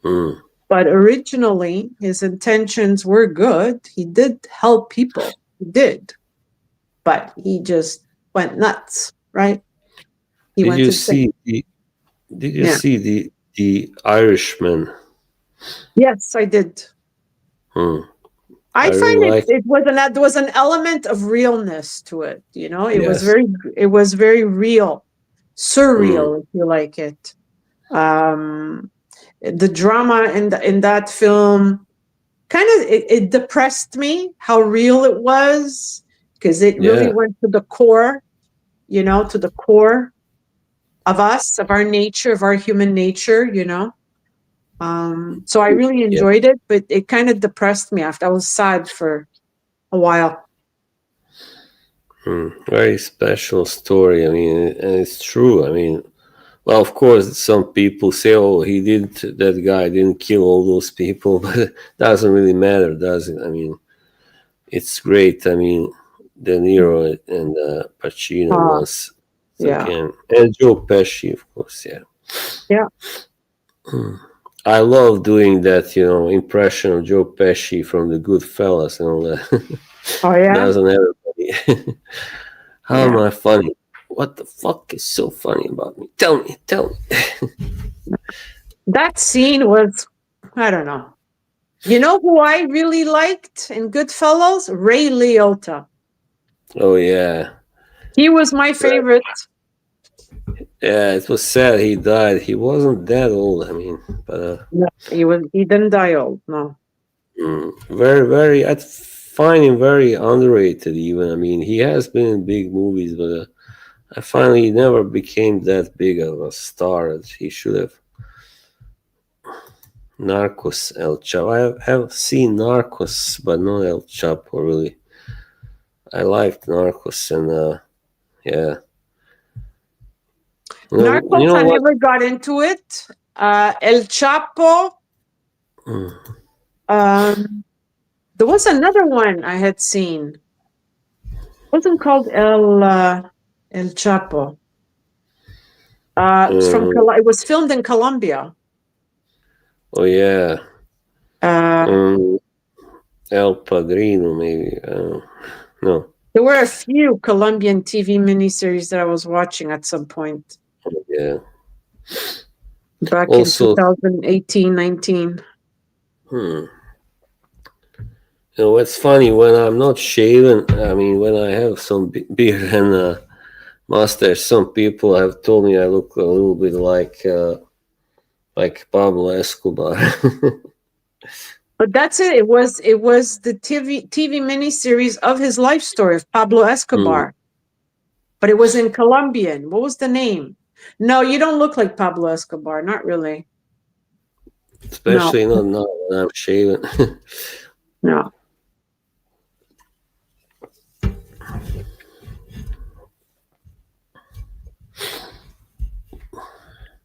Mm,
But originally, his intentions were good. He did help people. He did. But he just went nuts, right? He
did
went
you
insane.
see the Did you
Yeah.
see the Irishman?
Yes, I did.
Hmm.
I
I really
find
like.
there was an element of realness to it. You know,
Yes.
it was very real,
Hmm.
surreal, if you like it. Um, the drama in that film kind of it depressed me how real it was because it really
Yeah.
went to the core, you know, to the core of us, of our nature, of our human nature, you know. So I really
Yeah.
enjoyed it, but it kind of depressed me after. I was sad for a while.
Hmm. Very special story. I mean, and it's true. I mean, well, of course, some people say, "Oh, he didn't. That guy didn't kill all those people," but it doesn't really matter, does it? I mean, it's great. I mean, De Niro and Pacino
Uh,
once
yeah.
again, and Joe Pesci, of course. Yeah,
Yeah.
I love doing that. Impression of Joe Pesci from the Goodfellas and all that.
Oh yeah.
Doesn't everybody? How am
Yeah.
I funny? What the fuck is so funny about me? Tell me, tell me.
That scene was, I don't know. You know who I really liked in Goodfellas? Ray Liotta.
Oh yeah,
He was my favorite.
yeah. It was sad he died. He wasn't that old. I mean, but
No, he didn't die old, no.
very, very. I find him very underrated. Even I mean, he has been in big movies, but I find he never became that big of a star as he should have. Narcos, El Chapo. I have seen Narcos, but not El Chapo. Really, I liked Narcos, and yeah. You
Narcos,
know
I
what?
never got into it. El Chapo.
Mm,
Um, there was another one I had seen. It wasn't called El Chapo. It was filmed in Colombia.
oh yeah,
Uh,
um, El Padrino, maybe. No,
there were a few Colombian TV miniseries that I was watching at some point
yeah.
back in
Also,
2018, 19.
hmm, it's funny when I'm not shaven. I mean, when I have some beard and mustache, some people have told me I look a little bit like Pablo Escobar.
But that's it. It was the TV miniseries of his life story of Pablo
Hmm,
Escobar. But it was in Colombian. What was the name? No, you don't look like Pablo Escobar. Not really. No,
especially not now when I'm shaven.
no.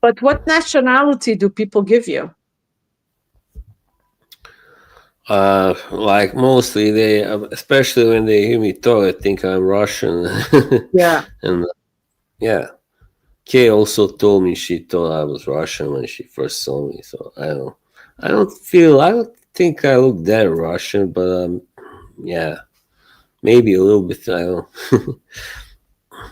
But what nationality do people give you?
Like mostly they, especially when they hear me talk, I think I'm Russian,
Yeah.
and yeah. Kay also told me she thought I was Russian when she first saw me. So I don't think I look that Russian, but yeah, maybe a little bit. I don't.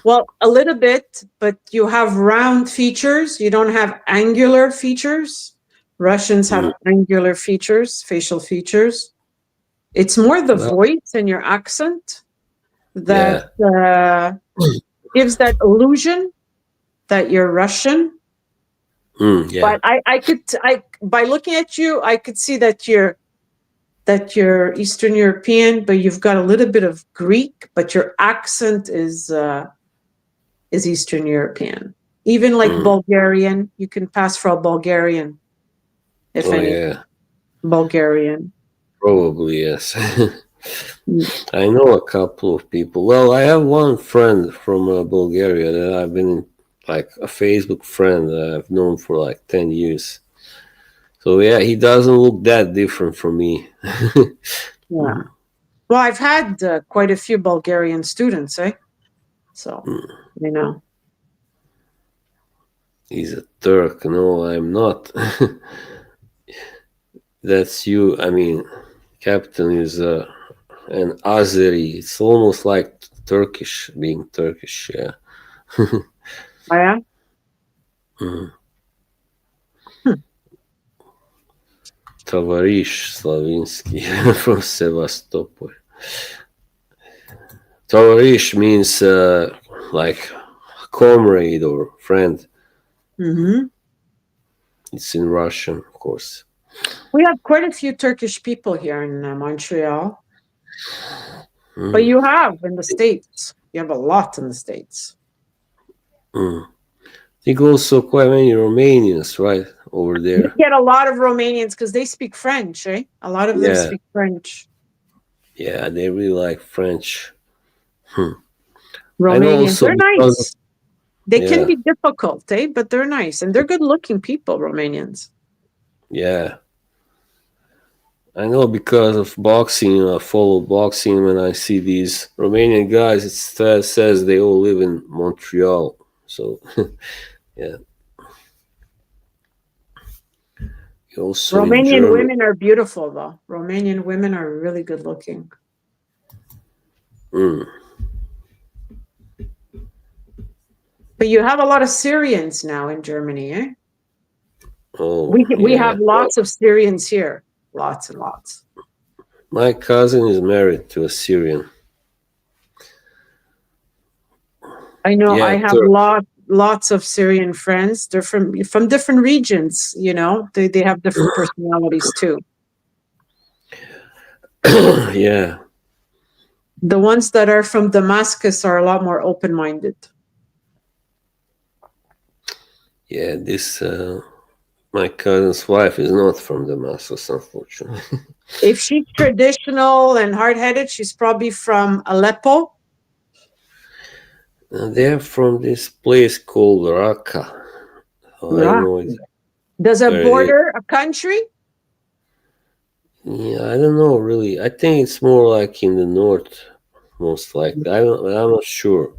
Well, a little bit, but you have round features. You don't have angular features. Russians
Mm,
have angular features, facial features. It's more the
well,
voice and your accent that
yeah,
gives that illusion that you're Russian.
yeah,
But I by looking at you, I could see that you're Eastern European, but you've got a little bit of Greek, but your accent is Eastern European. Even like
mm,
Bulgarian, you can pass for a Bulgarian, if
oh
any
yeah,
Bulgarian.
probably yes.
Mm.
I know a couple of people. Well, I have one friend from Bulgaria that I've been like a Facebook friend that I've known for like 10 years. So yeah, he doesn't look that different from me.
Yeah. Well, I've had quite a few Bulgarian students, eh? So, you know.
He's a Turk. No, I'm not. That's you. I mean, Captain is an Azeri. It's almost like Turkish, being Turkish. Yeah.
Oh, yeah?
Mm.
Hmm.
Tavarish Slavinsky from Sevastopol. Tavarish means like comrade or friend.
Mm-hmm.
It's in Russian, of course.
We have quite a few Turkish people here in Montreal, but
Mm.
you have in the States. You have a lot in the States.
Mm. I think also quite many Romanians, right, over
You
there.
get a lot of Romanians because they speak French, eh? A lot of them
Yeah,
speak French.
yeah, they really like French. Hmm. I know
Romanians,
also
they're
because
nice. They can
yeah,
be difficult, eh? But they're nice and they're good looking people, Romanians.
yeah. I know because of boxing. I follow boxing. When I see these Romanian guys, says they all live in Montreal. So yeah, also in
Romanian
Germany.
women are beautiful, though. Romanian women are really good looking.
Mm.
But you have a lot of Syrians now in Germany, eh?
Oh
We have
yeah. Well,
lots of Syrians here, lots and lots.
my cousin is married to a Syrian.
I know I
Yeah,
have
Turk.
lots of Syrian friends. They're from different regions, you know. They have different personalities too.
Yeah,
The ones that are from Damascus are a lot more open-minded.
yeah. This my cousin's wife is not from Damascus, unfortunately.
If she's traditional and hard-headed, she's probably from Aleppo.
They're from this place called Raqqa. Oh, I don't
Right.
know
Does it
where it is.
border a country?
Yeah, I don't know really. I think it's more like in the north, most likely. I'm not sure.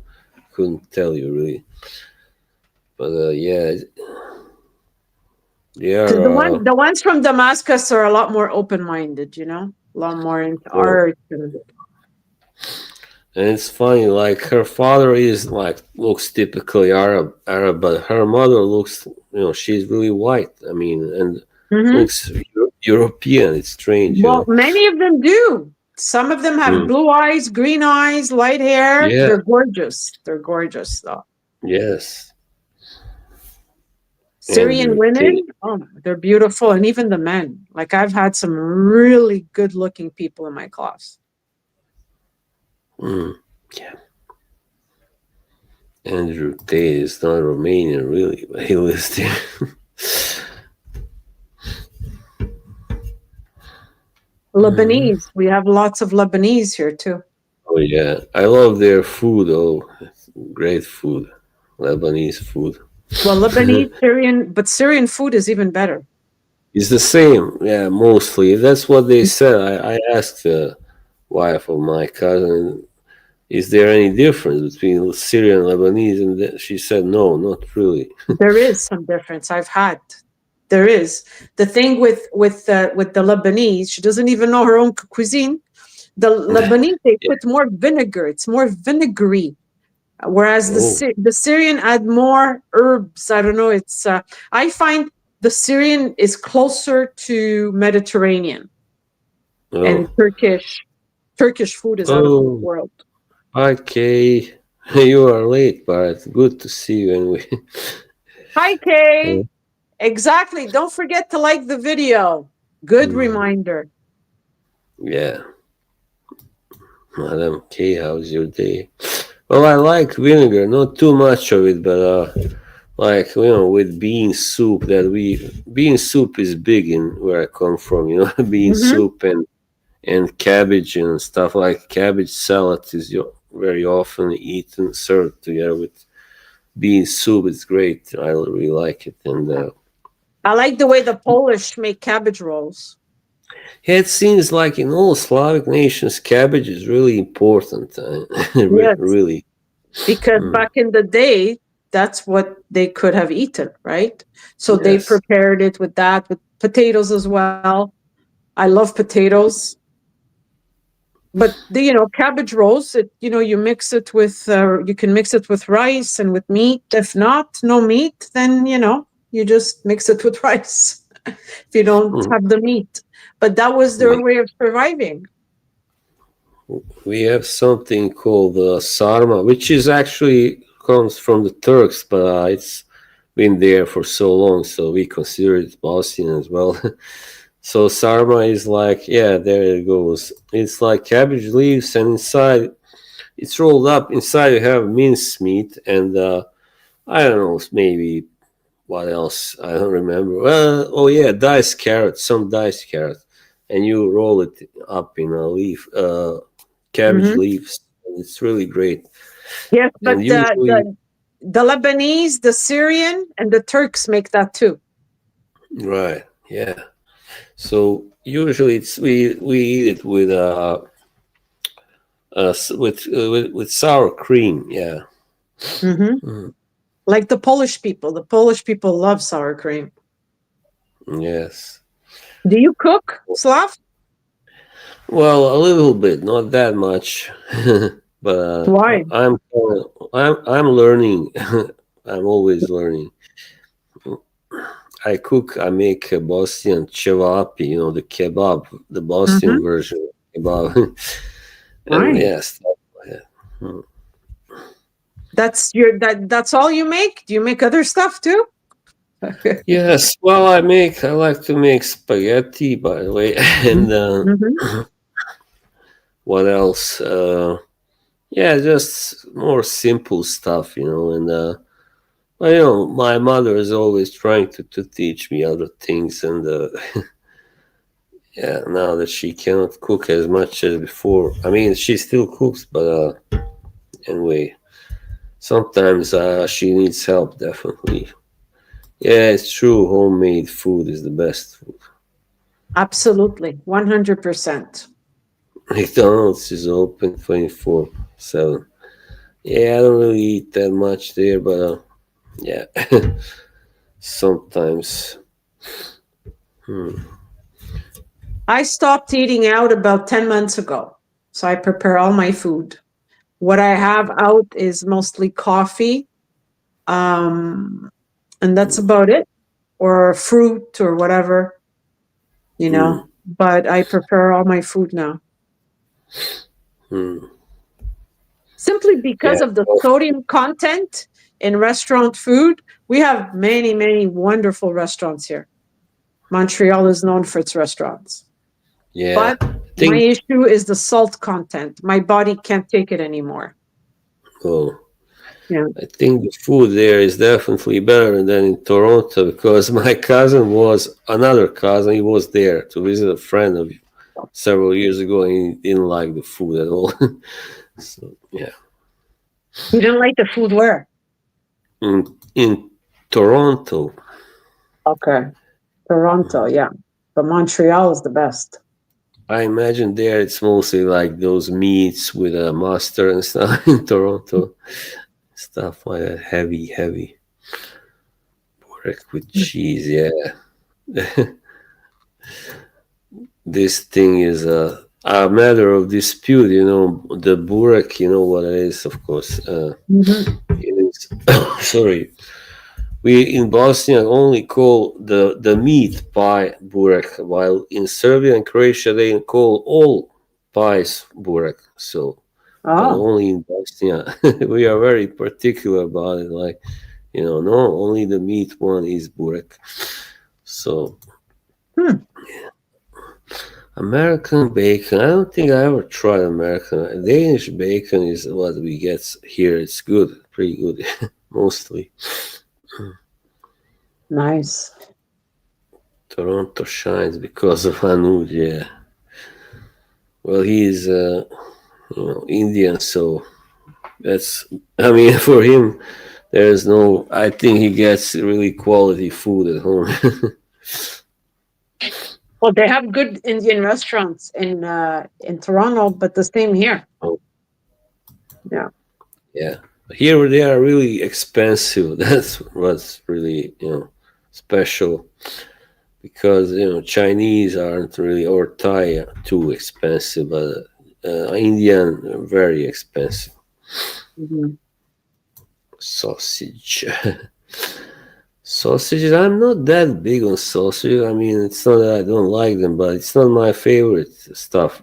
Couldn't tell you really. But yeah, they
Because
are.
the ones from Damascus are a lot more open-minded, you know, a lot more into
Oh,
art. And
and it's funny. Like her father is like looks typically Arab, but her mother looks. She's really white. I mean, and
Mhm.
looks European. It's strange.
Well, many of them do. Some of them have
Mm.
blue eyes, green eyes, light hair.
Yeah.
They're gorgeous. They're gorgeous, though.
Yes.
Syrian
Andrew
women,
Tate.
oh, they're beautiful. And even the men. Like I've had some really good looking people in my class.
Mm. Yeah. Andrew Tate is not Romanian, really, but he lives there. Mhm.
Lebanese. We have lots of Lebanese here too.
Oh yeah, I love their food. Oh, great food, Lebanese food.
Well, Lebanese, Syrian, but Syrian food is even better.
It's the same, yeah, mostly. That's what they said. I asked the wife of my cousin, "Is there any difference between Syrian and Lebanese?" And she said, "No, not really."
There is some difference. I've had. There is the thing with the Lebanese. She doesn't even know her own cuisine. The Lebanese they
Yeah.
put more vinegar. It's more vinegary, whereas
Oh,
the Syrian add more herbs. I don't know. It's I find the Syrian is closer to Mediterranean, and
oh,
Turkish food is out of this
oh.
world.
Okay, you are late, but it's good to see you anyway.
Hi, Kay. Exactly. Don't forget to like the video. Good
Mm,
reminder.
yeah, Madam K, how's your day? Well, I like vinegar, not too much of it, but like with bean soup bean soup is big in where I come from. Bean
Hmm.
soup and cabbage and stuff like cabbage salad is very often eaten served together with bean soup. It's great. I really like it, and
I like the way the Polish make cabbage rolls.
yeah, it seems like in all Slavic nations, cabbage is really important.
Yes,
Really.
because
Mm,
back in the day, that's what they could have eaten, right? So they
yes.
prepared it with that, with potatoes as well. I love potatoes, but cabbage rolls. You mix it with you can mix it with rice and with meat. If not, no meat, then you just mix it with rice if you don't
Mm.
have the meat. But that was their
We
way of surviving.
we have something called sarma, which is actually comes from the Turks, but it's been there for so long, so we consider it Bosnian as well. So sarma is like, yeah, there it goes. It's like cabbage leaves, and inside it's rolled up. Inside you have mince meat, and I don't know, maybe what else? I don't remember. Well, oh yeah, diced carrot, some diced carrot, and you roll it up in a leaf, cabbage
Hmm.
leaves. It's really great.
Yes,
And
but the,
usually,
the the Lebanese, the Syrian, and the Turks make that too.
right, yeah. So usually we eat it with with sour cream. Yeah.
Hmm.
Mm,
Like the Polish people. The Polish people love sour cream.
yes.
Do you cook, Slav?
Well, a little bit, not that much, but
Why?
I'm learning. I'm always learning. I cook. I make a Bosnian cevapi, the kebab, the Bosnian
Hmm.
version of kebab, and
Nice.
yes, stuff like that. Hmm.
That's all you make? Do you make other stuff too?
Yes. Well, I like to make spaghetti, by the way, and
Hmm.
what else? Yeah, just more simple stuff, and well, my mother is always trying to teach me other things, and yeah, now that she cannot cook as much as before, I mean, she still cooks, but anyway, sometimes she needs help, definitely. Yeah, it's true. Homemade food is the best food.
Absolutely. 100%.
McDonald's is open 24/7. Yeah, I don't really eat that much there, but yeah, sometimes. Hmm.
I stopped eating out about 10 months ago. So I prepare all my food. What I have out is mostly coffee. Um, and that's about it, or fruit or whatever, you
Hmm.
know. But I prepare all my food now
Hmm.
simply
Yeah.
because of the
Well,
sodium content in restaurant food. We have many, many wonderful restaurants here. Montreal is known for its restaurants.
yeah.
But
I
my
think.
issue is the salt content. My body can't take it anymore.
Oh,
Yeah.
I think the food there is definitely better than in Toronto because my cousin was another cousin. He was there to visit a friend of several years ago, and he didn't like the food at all. So yeah,
You didn't like the food where?
in Toronto,
Okay. Toronto, yeah. But Montreal is the best.
I imagine there it's mostly like those meats with a mustard and stuff. In Toronto, stuff like that, heavy pork with cheese. Yeah, this thing is a matter of dispute. The burek. You know what it is, of course.
Mhm.
It is. Sorry, we in Bosnia only call the meat pie burek, while in Serbia and Croatia they call all pies burek. So, but
Oh.
only in Bosnia we are very particular about it. Like, no, only the meat one is burek. So
Hmm.
American bacon. I don't think I ever tried American. Danish bacon is what we get here. It's good, pretty good, mostly.
Nice.
Toronto shines because of Anuj. Yeah. Well, he's Indian, so that's. I mean, for him, there's no. I think he gets really quality food at home.
Well, they have good Indian restaurants in Toronto, but the same here.
Oh,
Yeah.
yeah. Here they are really expensive. That's what's really special because Chinese aren't really, or Thai are too expensive, but Indian very expensive.
Mhm.
Sausage. Sausages, I'm not that big on sausages. I mean, it's not that I don't like them, but it's not my favorite stuff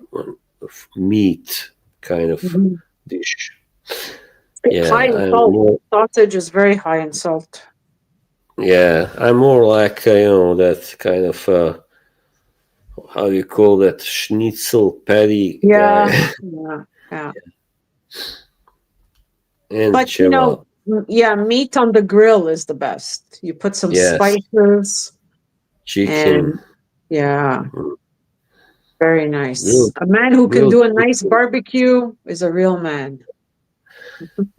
of meat kind of
Mhm.
dish.
High
Yeah,
in
I'm
salt.
more.
Sausage is very high in salt.
Yeah, I'm more like that kind of how do you call that, schnitzel patty guy.
Yeah. Yeah. Yeah.
And
But you know,
kebab.
yeah, meat on the grill is the best. You put some
Yes,
spices
chicken.
and yeah,
Mm,
very nice.
grilled,
A man who can
grilled
do a nice
chicken.
barbecue is a real man.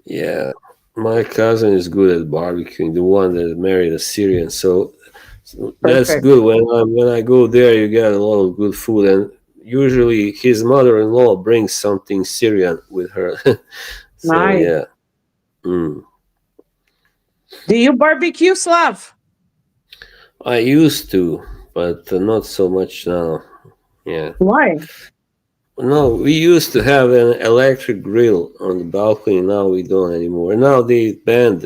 Yeah, my cousin is good at barbecuing. The one that married a Syrian, so That's
Perfect.
good. When I go there, you get a lot of good food, and usually his mother-in-law brings something Syrian with her. So
Nice.
yeah, mm.
Do you barbecue, Slav?
I used to, but not so much now. Yeah.
Why?
No, we used to have an electric grill on the balcony. Now we don't anymore. Now they banned,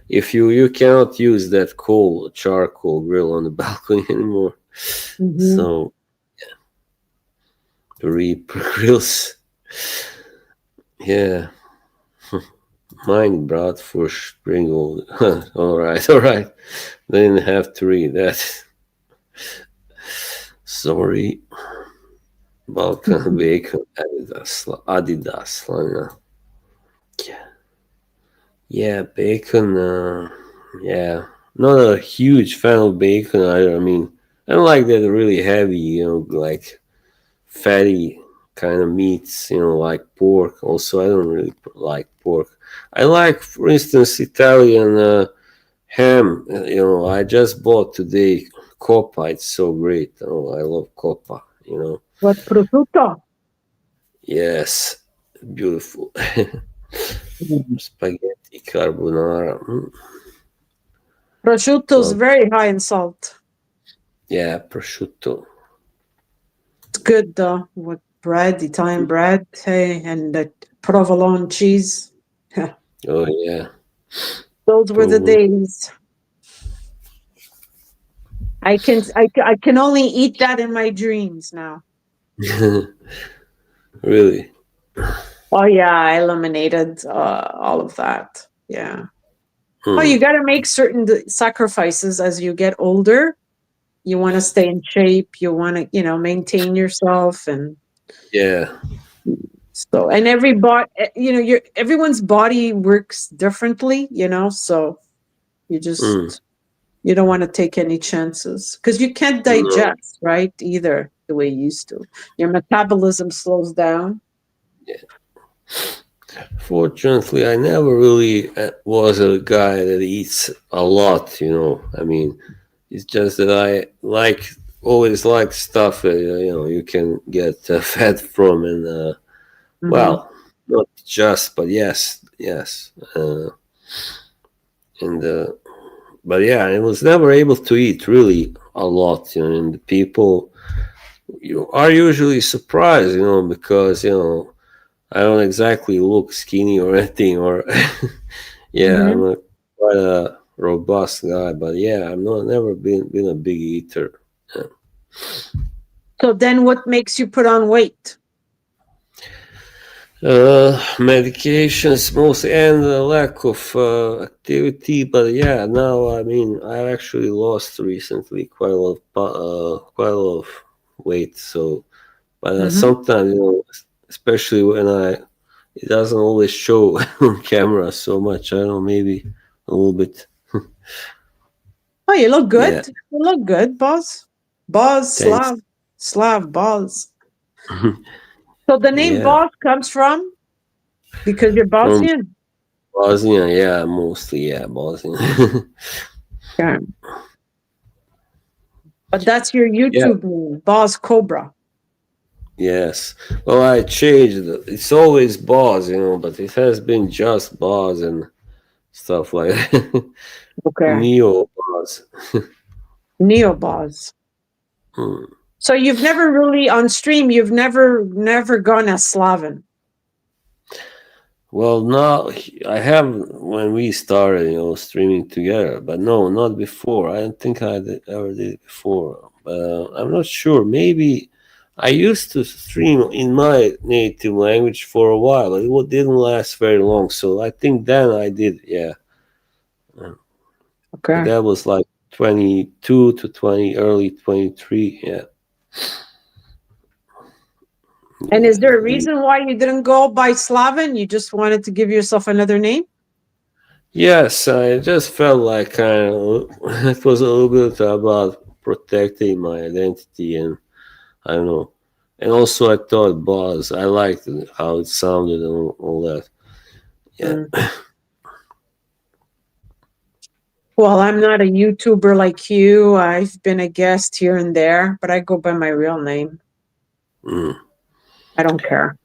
if you cannot use that coal charcoal grill on the balcony anymore.
Hmm.
So the Reaper grills, yeah, mine brought for Springwood. All right, all right. Didn't have to read that. Sorry, Balkan Bacon, Adidas, Lana. Yeah, yeah, bacon. Yeah, not a huge fan of bacon either. I mean, I don't like that really heavy, like fatty kind of meats, like pork. Also, I don't really like pork. I like, for instance, Italian ham. I just bought today coppa. It's so great. Oh, I love coppa.
What prosciutto?
Yes, beautiful.
Mhm.
Spaghetti carbonara.
Prosciutto is
Well,
very high in salt.
yeah, prosciutto.
It's good though with bread, Italian bread, hey, and that provolone cheese.
Oh yeah,
Those were the
provolone.
days. I can only eat that in my dreams now.
Really.
Oh yeah, I eliminated all of that. Yeah. Oh,
Hmm.
you got to make certain sacrifices as you get older. You want to stay in shape. You want to, maintain yourself, and
Yeah.
so and every body, your everyone's body works differently. So you
Hmm.
just you don't want to take any chances because you can't
No.
digest right either the way you used to. Your metabolism slows down.
Fortunately, I never really was a guy that eats a lot. I mean, it's just that I always like stuff that you can get fat from, and
Hmm.
well, not just, but yes, yes, and but yeah, I was never able to eat really a lot. And the people you are usually surprised, because I don't exactly look skinny or anything, or yeah, I'm
Hmm.
quite a robust guy, but yeah, I'm not never been a big eater. Yeah.
So then, what makes you put on weight?
Medications mostly, and a lack of activity. But yeah, now I mean, I actually lost recently quite a lot of weight. So, but
Hmm.
sometimes especially when it doesn't always show on camera so much. I don't know, maybe a little bit.
Oh, you look
Yeah,
good. You look good, boss. Boss,
thanks.
Slav, boss. So the name
Yeah,
boss comes from because you're
from
Bosnian.
Bosnia. Yeah, mostly. Yeah, Bosnia.
Okay. But that's your
Yeah.
YouTube name, Boss Cobra.
Yes. Well, I changed it. It's always Boz, but it has been just Boz and stuff like that.
Okay.
Neo Boz.
Neo Boss.
Hmm.
So you've never really on stream, you've never gone as Slaven.
Well, now I have when we started, streaming together, but no, not before. I don't think ever did it before. I'm not sure. Maybe I used to stream in my native language for a while, but didn't last very long. So I think then I did, yeah. But
Okay.
that was like 22 to 20, early 23. Yeah,
And is
yeah.
there a reason why you didn't go by Slaven? You just wanted to give yourself another name?
Yes, I just felt like kind of it was a little bit about protecting my identity, and I don't know. And also, I thought Boz, I liked how it sounded and all that. Yeah.
Mm. Well, I'm not a YouTuber like you. I've been a guest here and there, but I go by my real name.
Mm,
I don't care.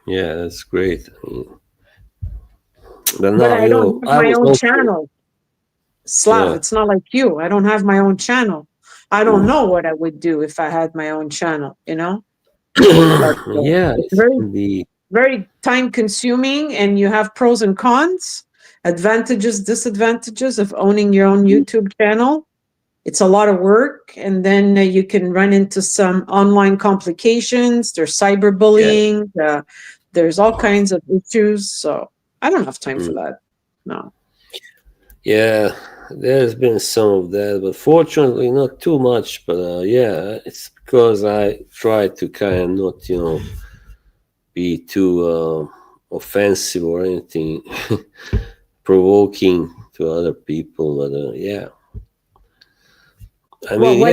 yeah, that's great. But
But
no,
I don't have
I
my
was
own
also,
channel. Slav,
yeah.
it's not like you. I don't have my own channel. I don't
Mm.
know what I would do if I had my own channel, you know? But
Yeah,
it's
it's indeed.
very time consuming, and you have pros and cons, advantages, disadvantages of owning your own YouTube channel. It's a lot of work, and then you can run into some online complications. There's
Yeah.
cyberbullying. There's all kinds of issues. So I don't have time for
Mm.
that. No.
Yeah, there's been some of that, but fortunately not too much. But yeah, it's because I try to kind of not, be too offensive or anything provoking to other people. But yeah, I
Well,
mean, yeah.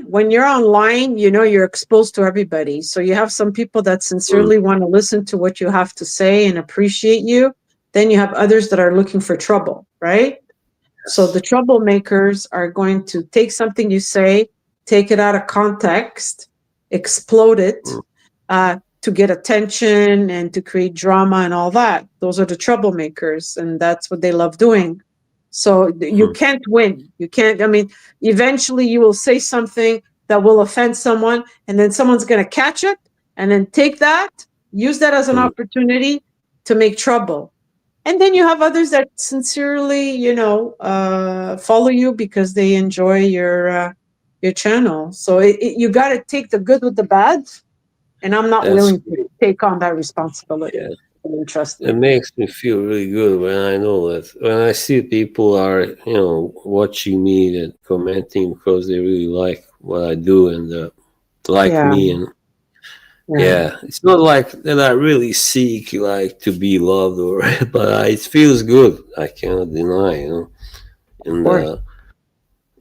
when you're online, you know you're exposed to everybody. So you have some people that
Mm,
sincerely want to listen to what you have to say and appreciate you. Then you have others that are looking for trouble, right? So the
yes.
troublemakers are going to take something you say, take it out of context, explode it
Mm,
to get attention and to create drama and all that. Those are the troublemakers, and that's what they love doing. So you
mm,
can't win. You can't, I mean, eventually you will say something that will offend someone, and then someone's going to catch it and then take that, use that as an
mm.
opportunity to make trouble. And then you have others that sincerely, follow you because they enjoy your channel. So you got to take the good with the bad, and I'm not
That's
willing to
great.
take on that responsibility.
Yeah.
Trust
It
me.
makes me feel really good when I know that when I see people are watching me and commenting because they really like what I do and like
Yeah,
me. And
yeah,
yeah, it's not like that I really seek like to be loved or but it feels good. I cannot deny,
of
and
course.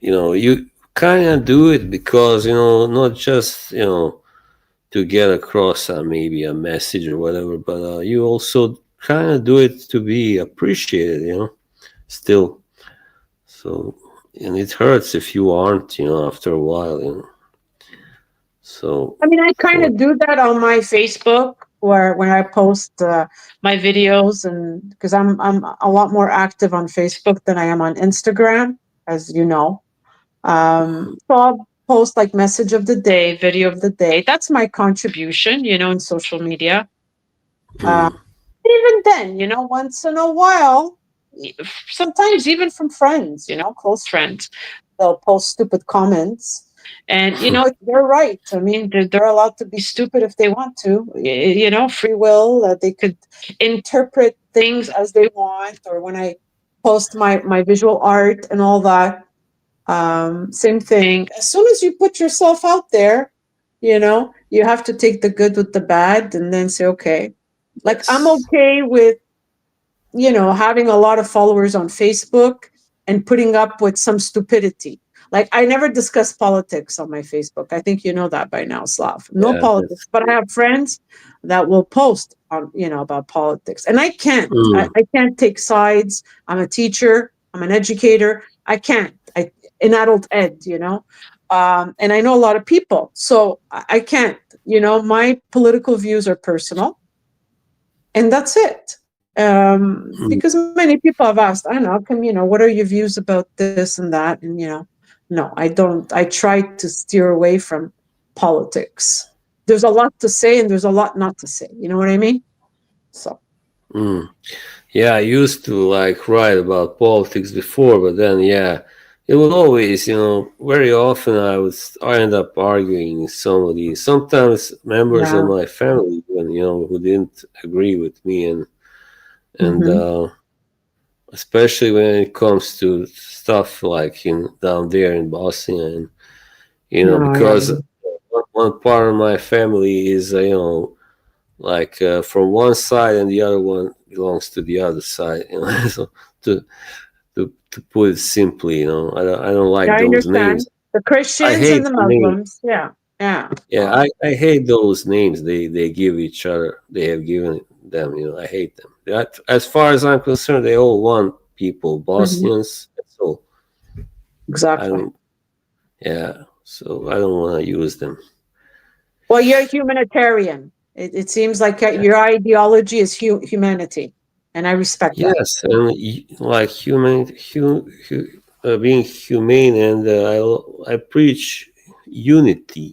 you kind of do it because not just to get across maybe a message or whatever, but you also kind of do it to be appreciated, still. So, and it hurts if you aren't, after a while, So,
I mean, I kind
for
of do that on my Facebook, where when I post my videos, and because I'm a lot more active on Facebook than I am on Instagram, as you know. So I'll post like message of the day, video of the day. That's my contribution, in social media. Uh,
mm,
even then, once in a while, sometimes even from friends, close friends, they'll post stupid comments. And, they're right. I mean, they're allowed to be stupid if they want to, free will. They could interpret things as they want. Or when I post my visual art and all that, same thing. As soon as you put yourself out there, you have to take the good with the bad and then say, okay, like I'm
yes,
okay with, having a lot of followers on Facebook and putting up with some stupidity. Like I never discuss politics on my Facebook. I think you know that by now, Slav. No
yeah,
politics,
that's,
but I have friends that will post on, about politics, and I can't. I,
mm,
I can't take sides. I'm a teacher. I'm an educator. I can't. In adult ed, and I know a lot of people, so I can't. My political views are personal, and that's it.
mm,
Because many people have asked, I know, come, what are your views about this and that? And, no, I don't. I try to steer away from politics. There's a lot to say and there's a lot not to say. You know what I mean? So,
mm. Yeah, I used to like write about politics before, but then yeah, it would always, very often I end up arguing with somebody. Sometimes members of
yeah.
my family, when who didn't agree with me, and
Hmm.
especially when it comes to stuff like in down there in Boston, and
No, yeah.
because one part of my family is like from one side and the other one belongs to the other side. So to to put it simply, I don't
Yeah,
like
I
those names.
understand. The
I
Christians and
hate
the
the names.
Muslims. Yeah. Yeah.
Yeah, I hate those names they give each other. They have given them. I hate them. As far as I'm concerned, they all one people,
Mhm.
Bosnians. So I
Exactly.
don't, yeah, so I don't want to use them.
Well, you're a humanitarian. It seems like your ideology is humanity, and I respect that.
Yes, and like being humane, and I preach unity,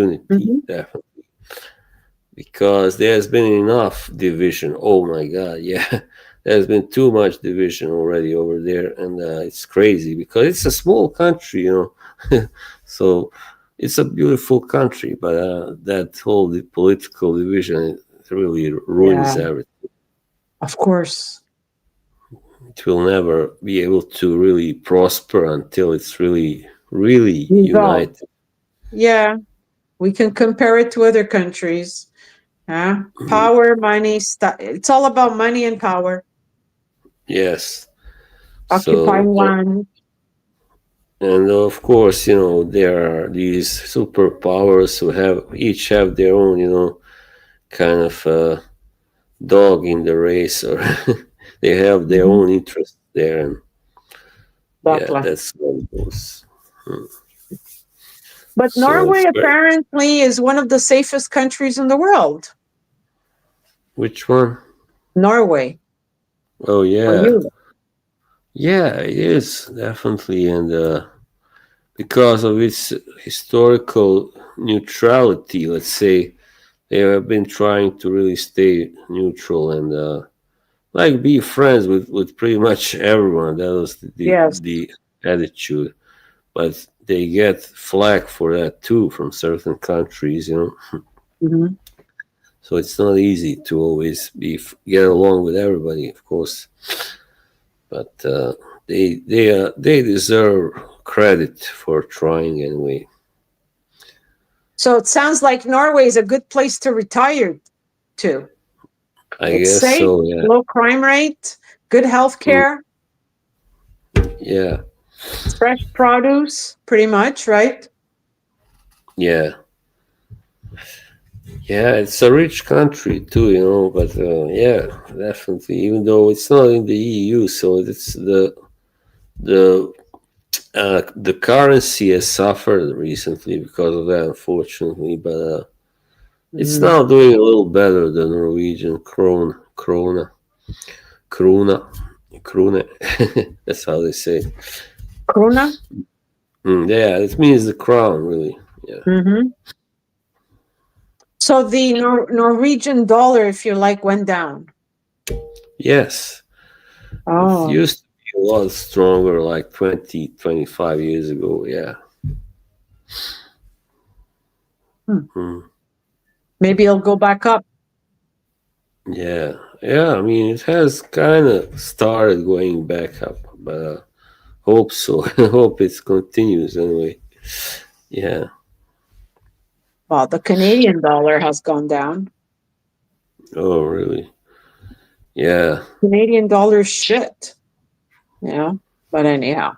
unity,
Hmm.
definitely, because there's been enough division. Oh my God, yeah, there's been too much division already over there, and it's crazy because it's a small country, so it's a beautiful country, but that whole political division it really
Yeah,
ruins everything.
of course.
It will never be able to really prosper until it's really, really
Resolve.
united.
Yeah, we can compare it to other countries. Yeah, power, money. It's all about money and power.
Yes. So,
Occupying land.
and of course, there are these superpowers who each have their own, kind of dog in the race, or they have their
Mhm.
own interest there, and yeah,
Exactly.
that's what it goes. Hmm.
But
So
Norway
it's great.
apparently is one of the safest countries in the world.
Which one?
Norway
Oh
for
yeah,
you.
yeah, it is definitely, and because of its historical neutrality, let's say, they have been trying to really stay neutral and like be friends with pretty much everyone. That was
Yes.
the attitude, but they get flack for that too from certain countries.
Mhm.
So it's not easy to always get along with everybody, of course, but they deserve credit for trying anyway.
So it sounds like Norway is a good place to retire to.
I
It's
guess
safe,
so. Yeah.
low crime rate, good health
Mm,
care,
yeah.
fresh produce, pretty much, right?
Yeah. Yeah. It's a rich country too, but yeah, definitely. Even though it's not in the EU, so it's the the currency has suffered recently because of that, unfortunately. But it's
Mm.
now doing a little better. The Norwegian krona, krone. That's how they say.
Krona?
Yeah, it means the crown, really. Yeah.
Hmm. So the Norwegian dollar, if you like, went down.
Yes. It
Oh,
used to be a lot stronger like 20, 25 years ago. Yeah.
hmm.
Mm.
Maybe it'll go back up.
Yeah. Yeah. I mean, it has kind of started going back up, but hope so. I hope it continues anyway. Yeah.
Well, the Canadian dollar has gone down.
Oh, really? Yeah.
Canadian dollar shit. Yeah. But anyhow.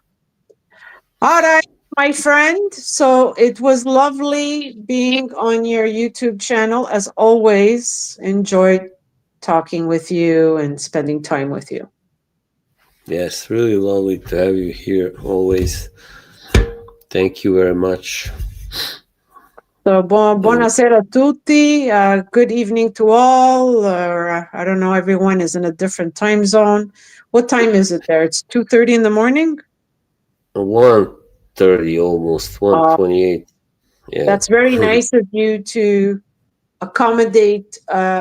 All right, my friend. So it was lovely being on your YouTube channel. As always, enjoyed talking with you and spending time with you.
Yes. Really lovely to have you here always. Thank you very much.
So,
And
buonasera a tutti. Good evening to all. I don't know, everyone is in a different time zone. What time is it there? It's 2:30 in the morning.
1:30 almost,
Uh,
1:28. Yeah.
that's very nice of you to accommodate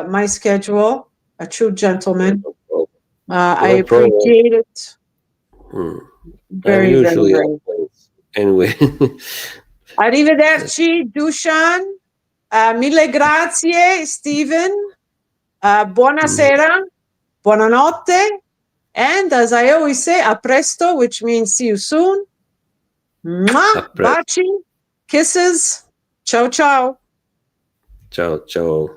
my schedule. A true
Yeah,
gentleman.
no problem.
I
No problem.
appreciate it
Hmm. I'm
very, very,
usually up
very.
late. Anyway,
Arrivederci, Dushan. Mille grazie, Steven. Buonasera, buonanotte. And as I always say, a presto, which means see you soon. Mwah,
apprezzo.
baci, kisses. Ciao, ciao.
Ciao, ciao.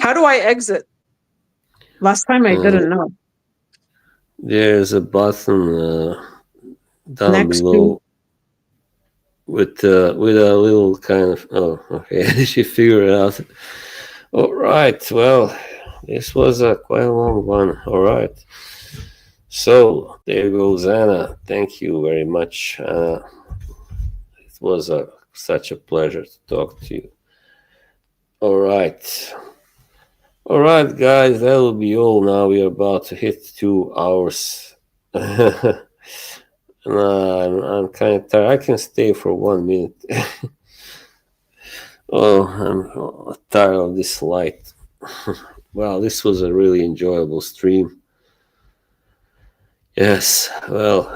How do I exit? Last time I
Uh,
didn't know.
there's a button down
Next to
below with a little kind of. Oh, okay. She figured it out. All right. Well, this was a quite a long one. All right. So there goes Anna. Thank you very much. It was such a pleasure to talk to you. All right. All right, guys, that will be all now. We are about to hit 2 hours. And I'm kind of tired. I can stay for 1 minute. Oh, I'm tired of this light. Well, this was a really enjoyable stream. Yes, well,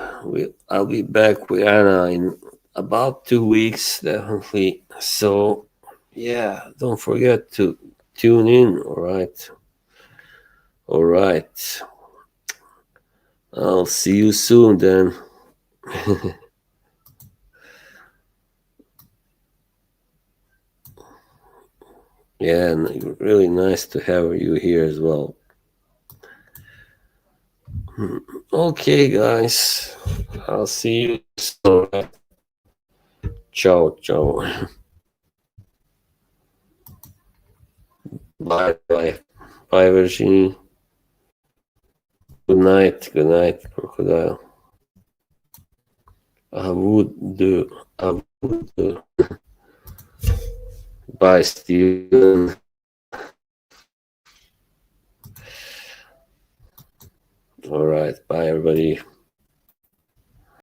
I'll be back with Anna in about 2 weeks, definitely. So, yeah, don't forget to tune in, all right? All right. I'll see you soon then. Yeah, and really nice to have you here as well. Okay, guys. I'll see you soon. All right. Ciao, ciao. Bye, bye. Bye, Virginie. Good night, crocodile. I would do. I would do. Bye, Steven. All right. Bye, everybody.